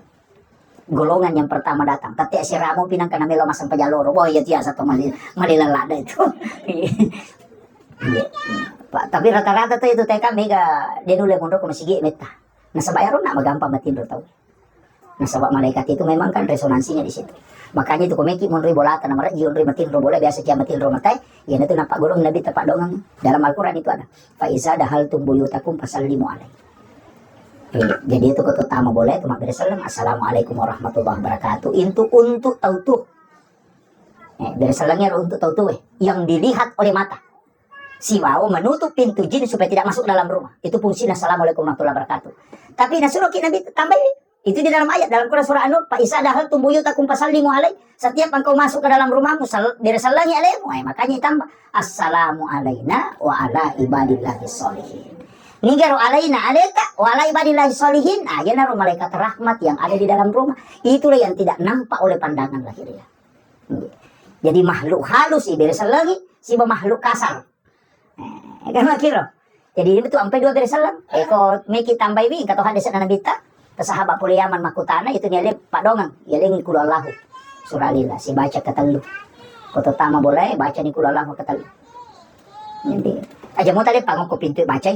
golongan yang pertama datang tapi si Ramo pinang kana melo masang pajaloro wah ya tiasa to malilala itu tapi rata-rata tuh itu TK mega dia nule mondok ko masigi meta nasa bayaro na magampang matindro tau. Nah sebab malaikat itu memang kan resonansinya di situ. Makanya itu komeki monri bolata nama jion ri matin ro boleh biasa kia matin ro matai. Ya itu nampak golong nabi tepat dongang. Dalam Al-Qur'an itu ada. Fa iza dahal tumbuyutakum fasallimu alaihi. Jadi itu kata tamu boleh itu makbir salam assalamualaikum warahmatullahi wabarakatuh. Itu untuk tahu tuh. Bersalangnya untuk tahu tuh yang dilihat oleh mata. Si wau menutup pintu jin supaya tidak masuk dalam rumah. Itu fungsinya. Assalamualaikum warahmatullahi wabarakatuh. Tapi nasuruh kita Nabi tambah ini. Itu di dalam ayat dalam Quran surah An-Nur, fa isa dahal tumbuyutakum fasallimu alaihi. Setiap engkau masuk ke dalam rumahmu, diresallangi alaihim. Makanya tambah assalamu alaina wa ala ibadillahi sholihin. Nigaru alaina alaika wa ala ibadillahi sholihin. Ya naruh malaikat rahmat yang ada di dalam rumah. Itulah yang tidak nampak oleh pandangan lahiriah. Jadi makhluk halus diresallangi, si makhluk kasar. Kan kira. Jadi ini tuh sampai 2 beresallang. Eko meki tambah ini kata hadis Nabi ta. Sahabat Puliyaman Makutana itu nyali Pak Dongang, yaling kulallahu surah lillah si baca ketelu. Kota tama boleh baca ni kulallahu ketelu. Jadi aja mau tadi pangok ko pintu baca.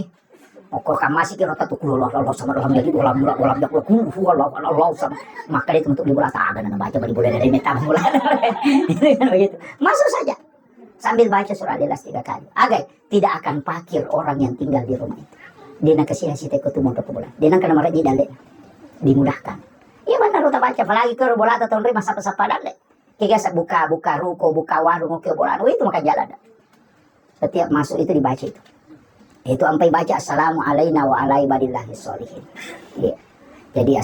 Moko kamasi kira tu kulallahu sama dalam jadi ulam Allah sama. Maka itu untuk dibola tagan dan baca bari boleh dari meta bola. Itu kan begitu. Masuk saja sambil baca surah lillah 3 kali. Agai tidak akan pakir orang yang tinggal di rumah itu. Dia nak kasih hasil teko tu mau bola. Dia nak kena marah di dalam. Dimudahkan. Iya benar udah baca apalagi ke bola atau tahun masa pesapadan deh. Kayak buka ruko, buka warung, oke bola. Itu maka jalan. Setiap masuk itu dibaca itu. Itu sampai baca assalamu alaina wa ala ibadillahi sholihin. Iya. Jadi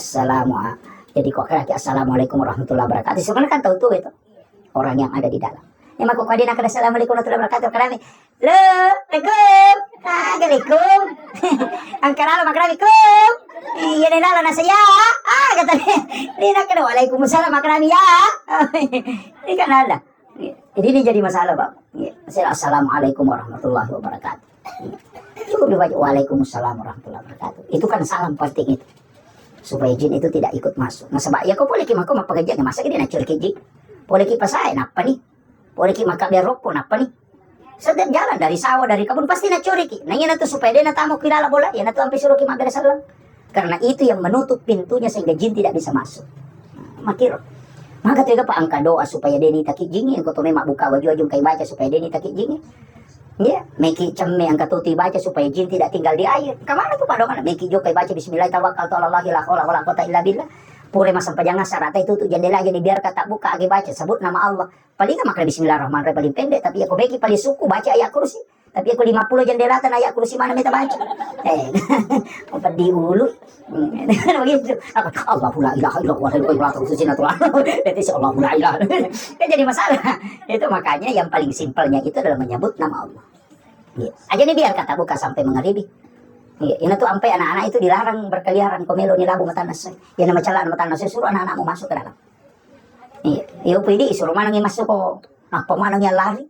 jadi kok kira assalamualaikum warahmatullahi wabarakatuh. Sebenarnya kan tahu tuh itu orang yang ada di dalam. Ya maka kau dia nak assalamualaikum warahmatullahi wabarakatuh kerana Assalamualaikum. Angkara makramikum. Iya nila na saya. Kata dia. Ini nak kena waalaikumsalam makrami ya. Ini kan ada. Jadi ini jadi masalah, Pak. Assalamualaikum warahmatullahi wabarakatuh. Cukup dibaca waalaikumsalam warahmatullahi wabarakatuh. Itu kan salam penting itu. Supaya jin itu tidak ikut masuk. Nah sebab ya kau boleh ki maka pekerjaan masa ini nak curi jin. Boleh ki pasai apa nih? Boleh ki maka biar rokok apa nih? Setiap jalan dari sawah dari kebun pasti nak curi ki. Nah ini tuh supaya dia nak tamu kilala bola, ya nak sampai suruh ki mampir salam. Karena itu yang menutup pintunya sehingga jin tidak bisa masuk. Makir. Maka juga Pak angka doa supaya dia ni takik jingi. Engkau tu memang buka baju kai baca supaya dia ni takik jingi. Ya, meki cemme angka tuti baca supaya jin tidak tinggal di air. Kemana tuh Pak Dongan? Meki jo kai baca bismillah tawakkaltu ala Allah la haula wala quwata illa billah. Pure masa pajangan syaratnya itu tuh jendela aja dibiarkan tak buka agi baca sebut nama Allah. Paling enggak makna bismillahirrahmanirrahim paling pendek tapi aku meki paling suku baca ayat kursi. Tapi aku 50 jendela tan ayat kursi mana minta baca. Apa diulu. Begitu. Apa Allahu la ilaha illallah wa la ilaha illallah. Berarti Allahu la ilaha. Kan jadi masalah. Itu makanya yang paling simpelnya itu adalah menyebut nama Allah. Ya. Aja nih biar kata buka sampai mengharibi. Ya, ini tuh sampai anak-anak itu dilarang berkeliaran komelo ni labu mata nasi. Ya nama calan mata nasi suruh anak-anakmu masuk ke dalam. Iya, ya upidi suruh mana yang masuk kok. Nah, pemanang yang lari.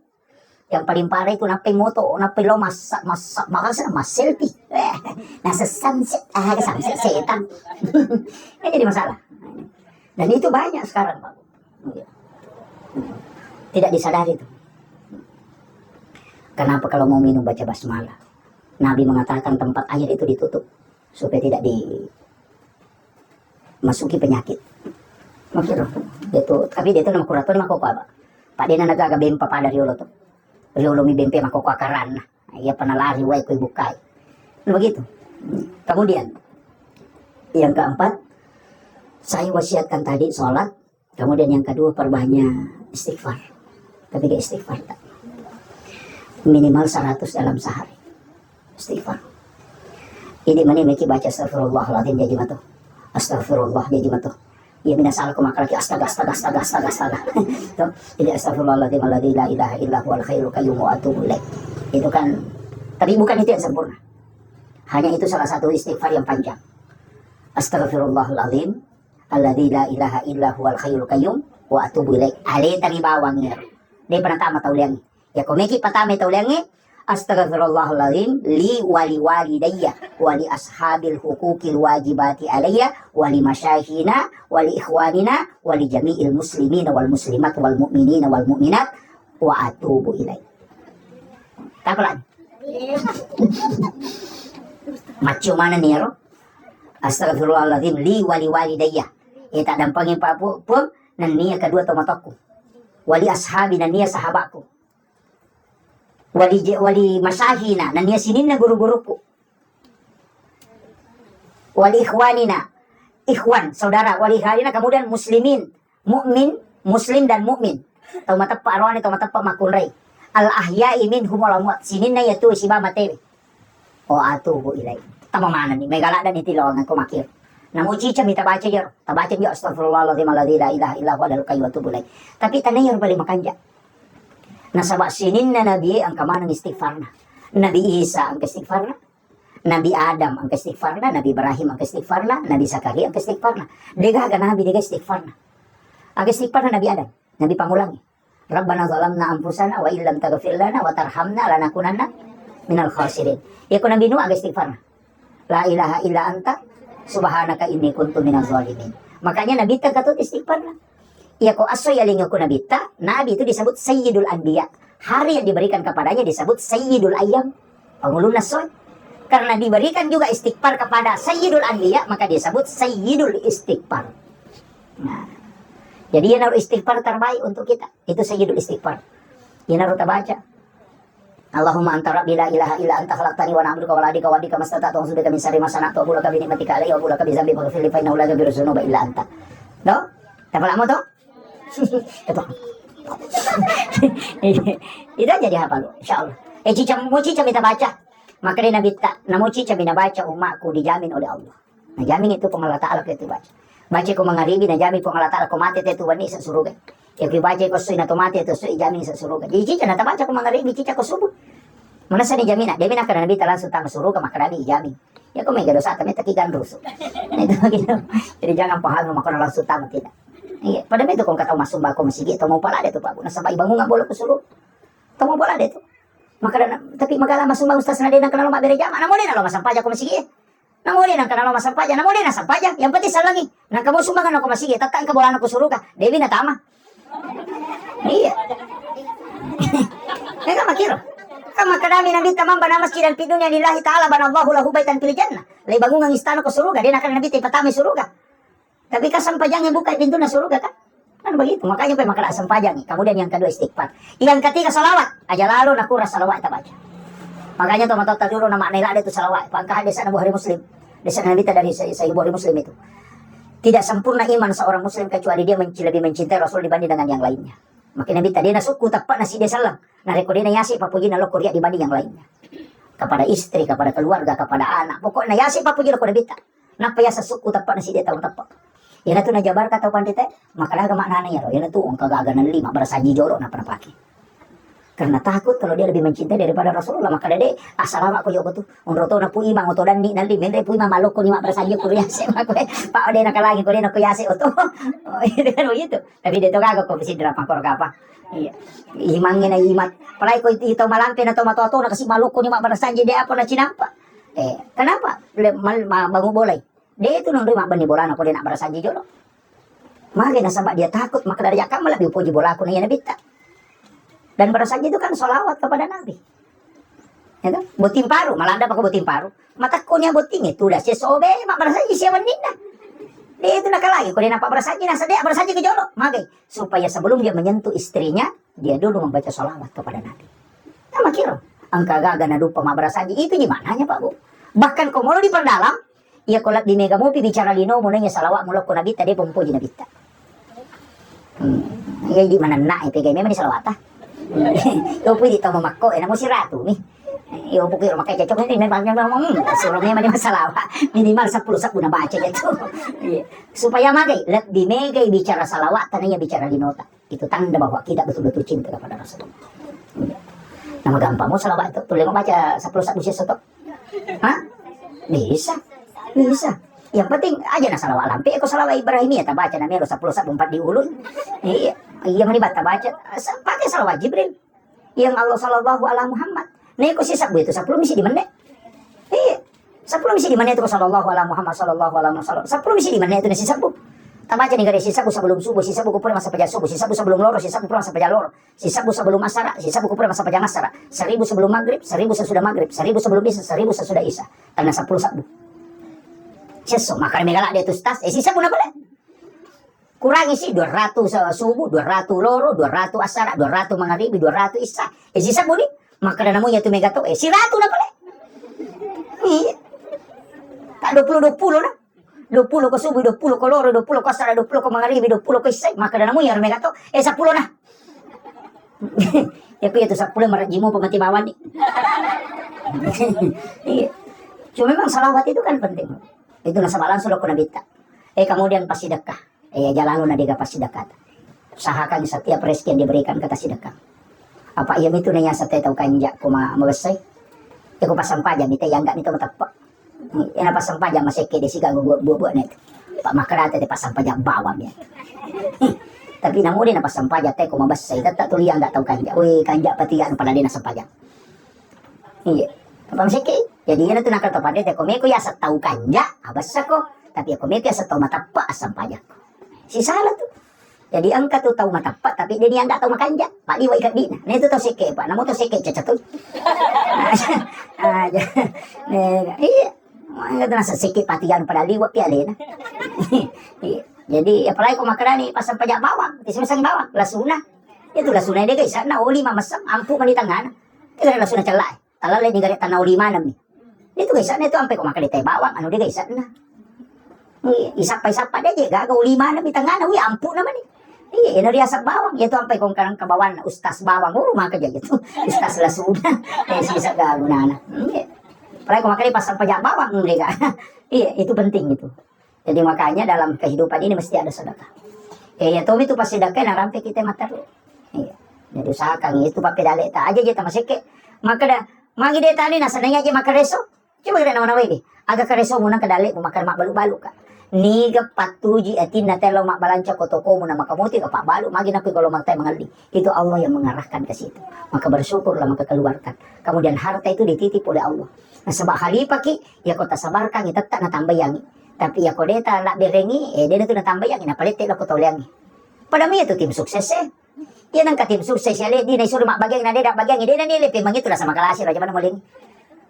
Yang paling parah itu napai moto, napai lo masak mas selfie. Nasa sunset, sunset setan. Ini jadi masalah. Dan itu banyak sekarang, Pak. Tidak disadari itu. Kenapa kalau mau minum baca basmalah? Nabi mengatakan tempat air itu ditutup supaya tidak dimasuki penyakit. Makanya itu, tapi dia itu nama kurator nama kok Pak. Pak dia nanaga bempa pada riolo tuh. Riolo mi bempe mako akaran. Ia pernah lari wae kue bukai. Begitu. Kemudian yang keempat, saya wasiatkan tadi sholat. Kemudian yang kedua perbanyak istighfar. Tapi gak istighfar tak. Minimal 100 dalam sehari. Istighfar. Ini mana meki baca astagfirullahaladzim jadi matuh. Astagfirullah jadi matuh. Ya minasal aku makalaki astaga. Jadi astagfirullahaladzim alladzi la ilaha illa huwal khairul qayyum wa atubu ilaih. Itu kan, tapi bukan itu yang sempurna. Hanya itu salah satu istighfar yang panjang. Astagfirullahaladzim alladzi la ilaha illa huwal khairul qayyum wa atubu ilaih. Ale tadi bawangnya. Dia pernah tamat tauliangi. Ya komeki patame tauliangi. Astaghfirullahaladzim li wali walidayya wali ashabil hukukil wajibati alayya wali masyaykhina wali ikhwanina wali jami'il muslimina wal muslimat wal mu'minina wal mu'minat wa atubu ilaih. Takulan. Macam mana nih ya? Astaghfirullahaladzim li wali walidayya. Tak dampangin Pak pun nan niya kedua tomatoku. Wali ashabi nan niya sahabatku. Wali masyahina, dan dia sinin na guru-guruku. Wali ikhwanina, ikhwan, saudara. Wali ikhwanina, kemudian muslimin, mukmin, muslim dan mukmin. Tau matapa arwani, tau matapa makunray. al-ahya'i minhum wal amwat sininna yatu si ba matewe o atubu ilai tama mana ni may galada ni tilongan ko makir namuji cha mitabaca yer tabaca yo astagfirullahaladzim alladzi la ilaha illa huwa al-qayyum wa atubu ilai tapi tanayer bali makanja nasaba sininna nabi ang kamanang istighfarna Nabi Isa ang istighfarna Nabi Adam ang istighfarna Nabi Ibrahim ang istighfarna Nabi Zakaria ang istighfarna degaga nabi dega istighfarna ang istighfarna Nabi Adam Nabi pangulangi Rabbana zalamna anfusana wa illam taghfir lana wa tarhamna lanakunanna minal khasirin. Ya ko nabinu aga istighfar. La ilaha illa anta subhanaka inni kuntu minaz zalimin. Makanya Nabi katut istighfar na. Ya ko asoy aling ko nabita, Nabi itu disebut Sayyidul Anbiya. Hari yang diberikan kepadanya disebut Sayyidul Ayyam. Pangulun nasoy. Karena diberikan juga istighfar kepada Sayyidul Anbiya, maka disebut Sayyidul Istighfar. Nah, jadi yang harus istighfar terbaik untuk kita. Itu sayyidul istighfar. Yang harus kita baca. Allahumma anta rabbi la ilaha illa anta khalaqtani wa na'buduka wa ladika wa dika mastata'tu wa subika min syarri ma sana'tu wa bulaka bi ni'matika alayya wa bulaka bi dzambi faghfir li fa innahu la yaghfiru dzunuba illa anta. Do? Hafal mo to? Ito. Itu jadi hafal lo, insyaallah. Cica minta baca. Maka dia namu cica binabaca umatku dijamin oleh Allah. Najamin itu pengalat ta'ala itu baca. Baca ko mangaribi najamin pengalat ta'ala ko mati itu wani sa suruga. Ya ki baca ko suy na tomate itu suy jamin sa suruga. Jadi cica natabaca ko mangaribi cica ko subuh. Mana sa ni jamina, dia mina kana nabi langsung tama suruga makarami ijamin. Ya ko may gadosa kami takigan ruso. Itu gitu. Jadi jangan paham maka langsung tama tidak. Iya, pada itu kung kataw masumba ko masigi to mo pala dito pa. Nasa ba ibang nga bolo ko suruga. To mo pala dito. Maka tapi magala masumba ustas na din ang kanalo mabereja. Ana mo din alo masampaja ko masigi. Namuli nang kanalo masampaja, namuli na sampaja. Yang penting salangi. Nang kamo sumbangan ako masigi, tataan ka bola ko suruga. Devi na tama. Iya. Eka makiro. Kama kadami nang dita mamba na masjid al pidunya lillahi ta'ala banallahu lahu baitan fil jannah. Lay bangungang istana ko suruga, di nakana nabi patami suruga. Tapi ka sampajang yang buka pintu na suruga kan? Kan begitu. Makanya pa makala sampajang. Kemudian yang kedua istighfar. Yang ketiga salawat. Aja lalu nakura salawat kita baca. Makanya tuh mata dulu nama nila itu salawat. Pangkah desa Bukhari Muslim. Desa Nabi dari Sahih Bukhari Muslim itu. Tidak sempurna iman seorang muslim kecuali dia lebih mencintai Rasul dibanding dengan yang lainnya. Makanya Nabi tadi nasuku tapak nasi desa lang. Narekodin na yasi papuji na lokoria dibanding yang lainnya. Kepada istri, kepada keluarga, kepada anak. Pokoknya yasi papuji lokoria bita. Napa ya suku tapak nasi dia tahu tapak. Yan na ito najabar ka tau pandite. Makalaga maknana niya. Yan na ito ang kagaga ng 5 barasaji joro na panapaki. Karena takut kalau dia lebih mencintai daripada Rasulullah, maka dede asalawa ko yogo tu unroto na pu imang oto dan di nali mende pu imang maloko ni mak berasaji ko yase mako pa ode na kalagi ko na ko yase oto itu kan begitu tapi dia to gago ko bisidra pangkor apa iya imangnya na imat palai ko ito malampe na to matoto na kasi maloko ni mak berasaji dia apa na cinampa kenapa bangun boleh dia itu nang rima bani bola na ko dia nak berasaji jolo maka na sabak dia takut maka dari akam lebih puji bola ko na yan bita. Dan berasaji itu kan solawat kepada Nabi. Ya kan? Boting paru, malah ada pakai boting paru. Mata konya boting itu udah sesobe, mak berasaji siapa nina. Dia itu nak lagi, kalau dia nampak berasaji, nasa dia berasaji ke jolo. Magai, supaya sebelum dia menyentuh istrinya, dia dulu membaca solawat kepada Nabi. Nah, makiro, angka gaga na dupa mak berasaji, itu gimananya Pak Bu? Bahkan kalau mau diperdalam, ya kalau di mega mopi bicara lino, mulanya salawat mulok ko Nabi, tadi pempuji Nabi. Ya di mana nak, itu memang di salawat. Yo pwede ito mamako, mo si Ratu ni. Yo po kayo makikicok, hindi memang suruh memang di masalah, minimal 10 na baca gitu. Supaya magay, di megay bicara salawat, tanaya bicara linota. Itu tanda bahwa kita betul-betul cinta kepada Rasulullah. Nama gampang mo salawat itu, tuloy mo baca 10 siya soto. Hah? Bisa. Yang penting aja na salawat lampi, ako salawat Ibrahimiyah, tabaca na meron 10 4 di ulo. Iya manibat tabaca, pakai salawat Jibril. Yang Allah sallallahu ala Muhammad. Nah, ko si sabu itu 10 misi di mana? Iya. 10 misi di mana itu sallallahu ala Muhammad sallallahu ala Muhammad. 10 misi di mana itu si sabu. Tabaca nih dari si sabu sebelum subuh, si sabu kupur masa pajak subuh, si sabu sebelum loro, si sabu kupur masa pajak loro, si sabu sebelum asara, si sabu kupur masa pajak asara. 1000 sebelum maghrib, 1000 sesudah maghrib, 1000 sebelum isya, 1000 sesudah isya. Karena 10 sabu. Seso, maka megala dia itu tas, si sabu na pala. Kurang isi 200 subuh, 200 loro, 200 asara, 200 magharibi, 200 isya. Si sabu ni, maka na namunya itu megato, si ratu na pala. Iya. Tak 20 na. 20 ko subuh, 20 ko loro, 20 ko asara, 20 ko magharibi, 20 ko isya. Maka na namunya megato, 10 na. Ya ku itu 10 marajimu pemati bawan nih. Iya. Cuma memang salawat itu kan penting. Itu nasabalan sudah kuna bita. Kemudian pas sedekah. Jalan lu nadiga pas sedekah. Usahakan setiap rezeki yang diberikan kata sedekah. Apa iya itu nanya sate tau kanja kuma mabesay. Ya ku pasang paja mita yang enggak nito matapa. Ina pasang paja maseke desi gago buat net. Pak makarate de pasang paja bawang ya. Tapi namun dia pasang paja teh ko mabesay tak tuli enggak tau kanja. Uy kanja patian pada dina sampajang. Iya. Apa maseke? Jadi ina tu nakal topade teh ko me ko ya sa tau kanja abasa ko. Tapi ako me ko ya sa tau matapa asam pajak. Si salah tuh. Jadi angka tuh tahu matapa tapi dia enggak tahu makanja. Pak liwa ikat dina. Nah itu tuh seke pak. Namun tuh seke cacat tuh. Iya. Enggak tuh nasa seke patian pada liwa pialena. Jadi apalagi kau makarani pasang pajak bawang. Tismasang bawang. Lasuna. Itu lasuna dia guys. Na oli mamasam. Ampu manitangan. Itu kan lasuna celai. Talala ni garit tanah oli manam ni. Itu guys. Na itu ampe kau makan teh bawang. Ano dia guys. Na. Isap-isap dia aja. Gagaw lima na mitangan. Uy ampu naman ni. Iya, ini riasak bawang. Itu sampai kong karang kabawan ustas bawang. Maka aja gitu. Ustas lasuna. Sisa galunana. Iya. Apalagi kong makanya pasang pajak bawang mereka. Iya, itu penting itu. Jadi makanya dalam kehidupan ini mesti ada sedekah. Ya Tommy itu pas sedekah na rampe kita mataru. Iya. Jadi usahakan itu pakai dalek tak aja kita masih ke. Maka dah magi dia tani nasa nanya aja makan reso. Coba kita nama-nama ini. Agak kereso muna ke dalek makan mak balu-balu kak. Niga patuji atin na telo mak balanca ko toko mo na makamuti ka balu magi na kalau mak tay mangaldi. Itu Allah yang mengarahkan ke situ. Maka bersyukurlah maka keluarkan. Kemudian harta itu dititip oleh Allah. Nah sebab halipah ki ya kota sabarkan kita tak na tambayangi. Tapi ya kau deta nak berengi dia tu na tambayangi na palit la ko toleangi. Padahal itu tim sukses Yan ang ka-tim sukses ya di na isuro mak bagyang na dia bagyang dia na nilip mangito na sa makalasi raja mana muling.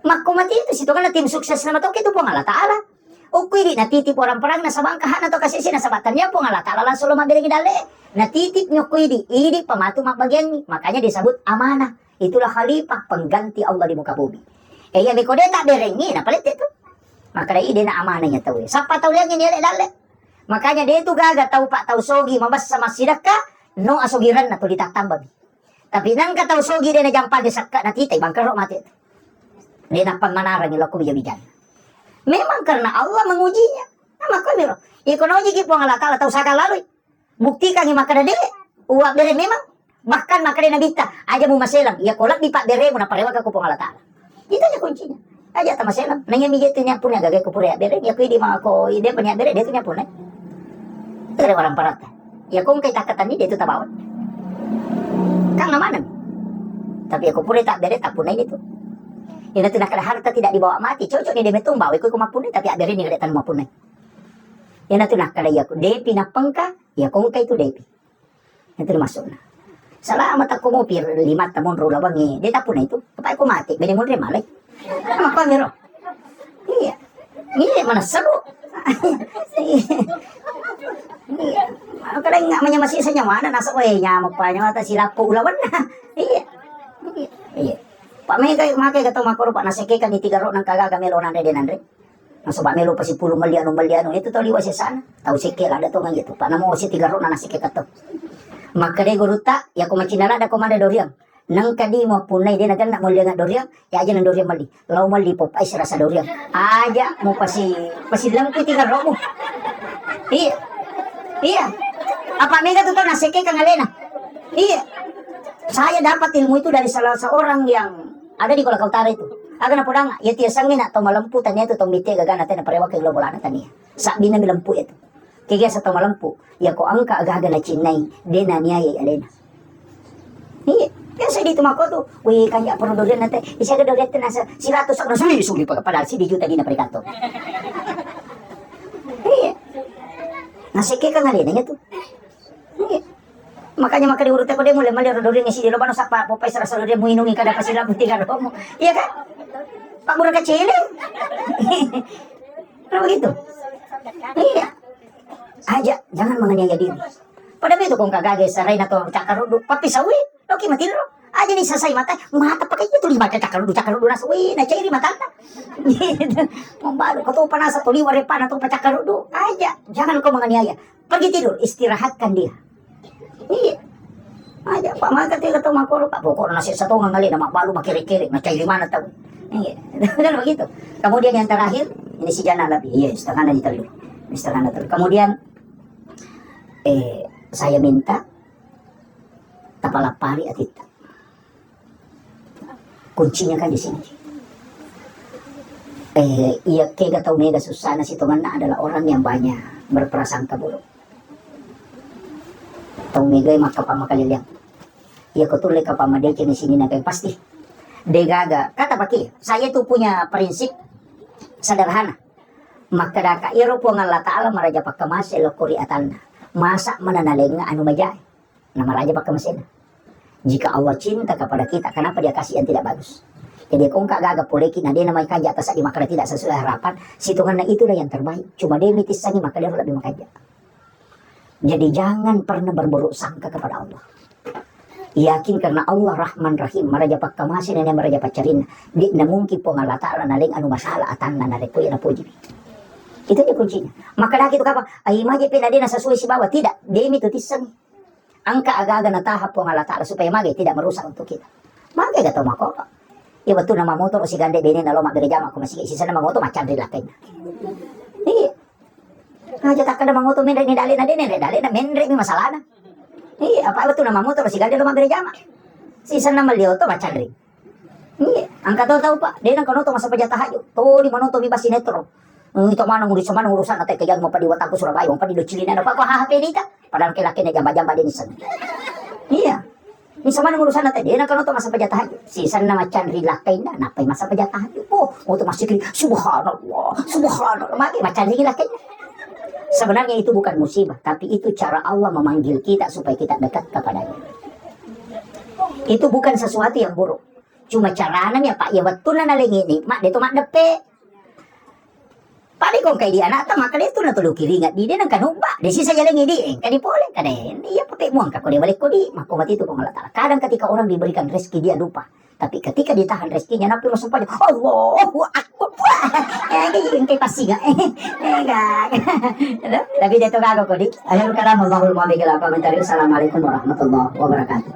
Makumati itu situ kan tim sukses na matok itu po ng Allah Ta'ala. O kuwi natitip orang perang na sa bangkahan na to kasi sinasabatan niya po ng Allah Ta'ala langsung lumabirang dali. Natitip niyo kuwi idi pamatu magbagyan ni. Makanya disebut amanah. Itulah khalifah pengganti Allah di muka bumi. Yan ko deta berengi na palit itu. Maka ide na amanah niya tahu. Sapa tahu liang niya dali. Makanya dia itu gaga tahu pak tahu sogi mabas sama sidaka no asugiran na to ditatambab. Tapi nang kataw sogi dia na jampal di sakka na titay bangkaro mati. Dia na pamanara nila ko bijan. Memang karena Allah mengujinya. Nah, maka miro. Ikonomi ki po ang Allah Ta'ala tahu sakal lalu. Buktikan yung makada dili. Uwak bere memang. Bahkan makada na bita. Aja mo maselang. Iya kolak di pak bere mo na parewa ka ko po ang Allah Ta'ala. Itu aja kuncinya. Aja ta maselang. Nangyamin itu niya po niya gagay ko po rea bere. Ya ko hindi mga ko ide pa niya bere. Dito niya po na. Itu orang parata. Ya kung kay takatan ni dito tabawat. Kang namanan. Tapi aku pura tak bere tak punay dito. Ina tu nakala harta tidak dibawa mati. Cocok ni demetong bawa ko kumapunay tapi abere ni kadatan mapunay. Ina tu nakala ya ko depi na pangka ya kung kay tu depi. Ito masuk na. Salamat ako mo pir 5 tamon ro lawang ni. Di tapunay tu. Kapay ko mati bene mo re malay. Ama pa mero. Iya. Iya mana seru. Iya. Kalau enggak manya masih sa mana nasa way nya magpanya mata sila po ulawan na. Iya. Iya. Pak may kay makai gato makoro pa nasike kan itigaro ng kagagamelo nan din andre. Nasa ba melo pa si pulo maliano ito to liwa siya sana. Tau sike la dato ngito pa namo si tigaro na nasike kato. Makare guruta ya ko machinala da komanda doriang. Nang kadi mo punay din agan na mo liang doriang ya aja ng doriang mali. Law mali po pa isra sa doriang. Aja mo pasilang ko tigaro mo. Iya. Iya. Apa mega to nasike kang alena. Iya. Saya dapat ilmu itu dari salah seorang yang ada di Kolak Utara itu. Aga na podang ya tiya sangin na to malampu tanya itu tong mite gaga natin na parewa kay global na tania. Sabi na milampu itu. Kaya sa to malampu, ya ko angka aga na chinay dena niya ay alena. Iya, kaya sa dito mako to, uy kanya pero doon natin. Isa ga doon na sa sirato sa suli pa padal si di juta di na prekanto. Iya. Nasike ka ngalena niya to. Iya. Makanya maka diurut ko demo lemali rodori ngisi di lobano sa popay sa rasalo dia muinungi kada pasila buti ka mo. Iya kan? Pak murah kecil. Kenapa begitu? Iya. Aja jangan menganiaya diri. Pada itu kung kagage saray na to cakarudo papisawi. Oke matiro. Aja nih sasay mata pakai itu 5 cakarudo na sawi na cairi mata. Membalu ko to panasa to liware pa na to cakarudo. Aja jangan kau menganiaya. Pergi tidur istirahatkan dia. Iya. Aja Pak Magat itu tahu makoro Pak pokok nasi satu ngali nama balu makiri-kiri macam di mana tahu. Dan begitu. Kemudian yang terakhir ini si Jana lebih. Iya, setengah dari terlalu. Setengah terlalu. Kemudian saya minta tapalapari atita. Kuncinya kan di sini. Iya kega tahu mega susana si temanna adalah orang yang banyak berprasangka buruk. Tahu mega maka pamakalilang. Iya kutulay ka pamadeke di sini na kayo pasti. Degaga kata paki. Saya tuh punya prinsip sederhana. Makadaka iro po ng Allah Ta'ala maraja pagkamas elokuri atalna. Masa mananalig nga anu majay na maraja pagkamasina. Jika Allah cinta kepada kita, kenapa dia kasih yang tidak bagus? Jadi kung kagaga puleki na dia na may kaya atas di makara tidak sesuai harapan, si Tuhan na itulah yang terbaik. Cuma dia mitisani maka dia lebih makaya. Jadi jangan pernah berburuk sangka kepada Allah. Yakin karena Allah Rahman Rahim maraja pagkamasin na maraja pacarin. Di na mungkin po nga Allah Ta'ala naling anu masalah atan na narepoy na puji. Itu dia kuncinya. Maka lagi itu kapag ay magi pinadi na sesuai si bawah. Tidak. Dia itu tisang. Angka aga-aga na tahap po nga Allah Ta'ala supaya magi tidak merusak untuk kita. Magi gataw mako. Iya betul nama motor o si gande bini na loma gerejama ko masige sisa na mangoto macan rilakay na. Iya. Aja tak kada mangoto men ni dali na din dali na men mi masalah na. Iya apa betul nama motor o si gande loma gerejama. Sisa na malioto macan ri. Iya, angka tahu Pak. Dia nang kanoto masa pajatahayo. To di manoto mi basinetro. Ito manang urusan natin kaya mo pa diwatang ko Surabaya, mo pa di Chilina na pa ko hahapi dita. Padahal kilaki na jamba-jamba din isan. Iya. Minsan man ang urusan natin, di na kanoto masa pajatahan. Sisan na machan rilakay na, napay masa pajatahan. Oh, mo tumasikri, subhanallah, subhanallah. Maki, machan rilakay na. Sebenarnya itu bukan musibah, tapi itu cara Allah memanggil kita supaya kita dekat kepadanya. Itu bukan sesuatu yang buruk. Cuma caranya Pak, ya betul na naling ini, mak, dito mak depe. Pali kung kay di anak ta maka dito na tulo kiringat di din ang kanumba. Di sisa jaling idi kadi pole kadi. Iya pakai muang ka ko di balik ko di makumat itu kung Allah Ta'ala. Kadang ketika orang diberikan rezeki dia lupa. Tapi ketika ditahan rezekinya napi masuk pada Allahu Akbar. Kaya kay pasinga. Tapi dito gago ko di. Ayo karamo mahul mabigala komentar. Assalamualaikum warahmatullahi wabarakatuh.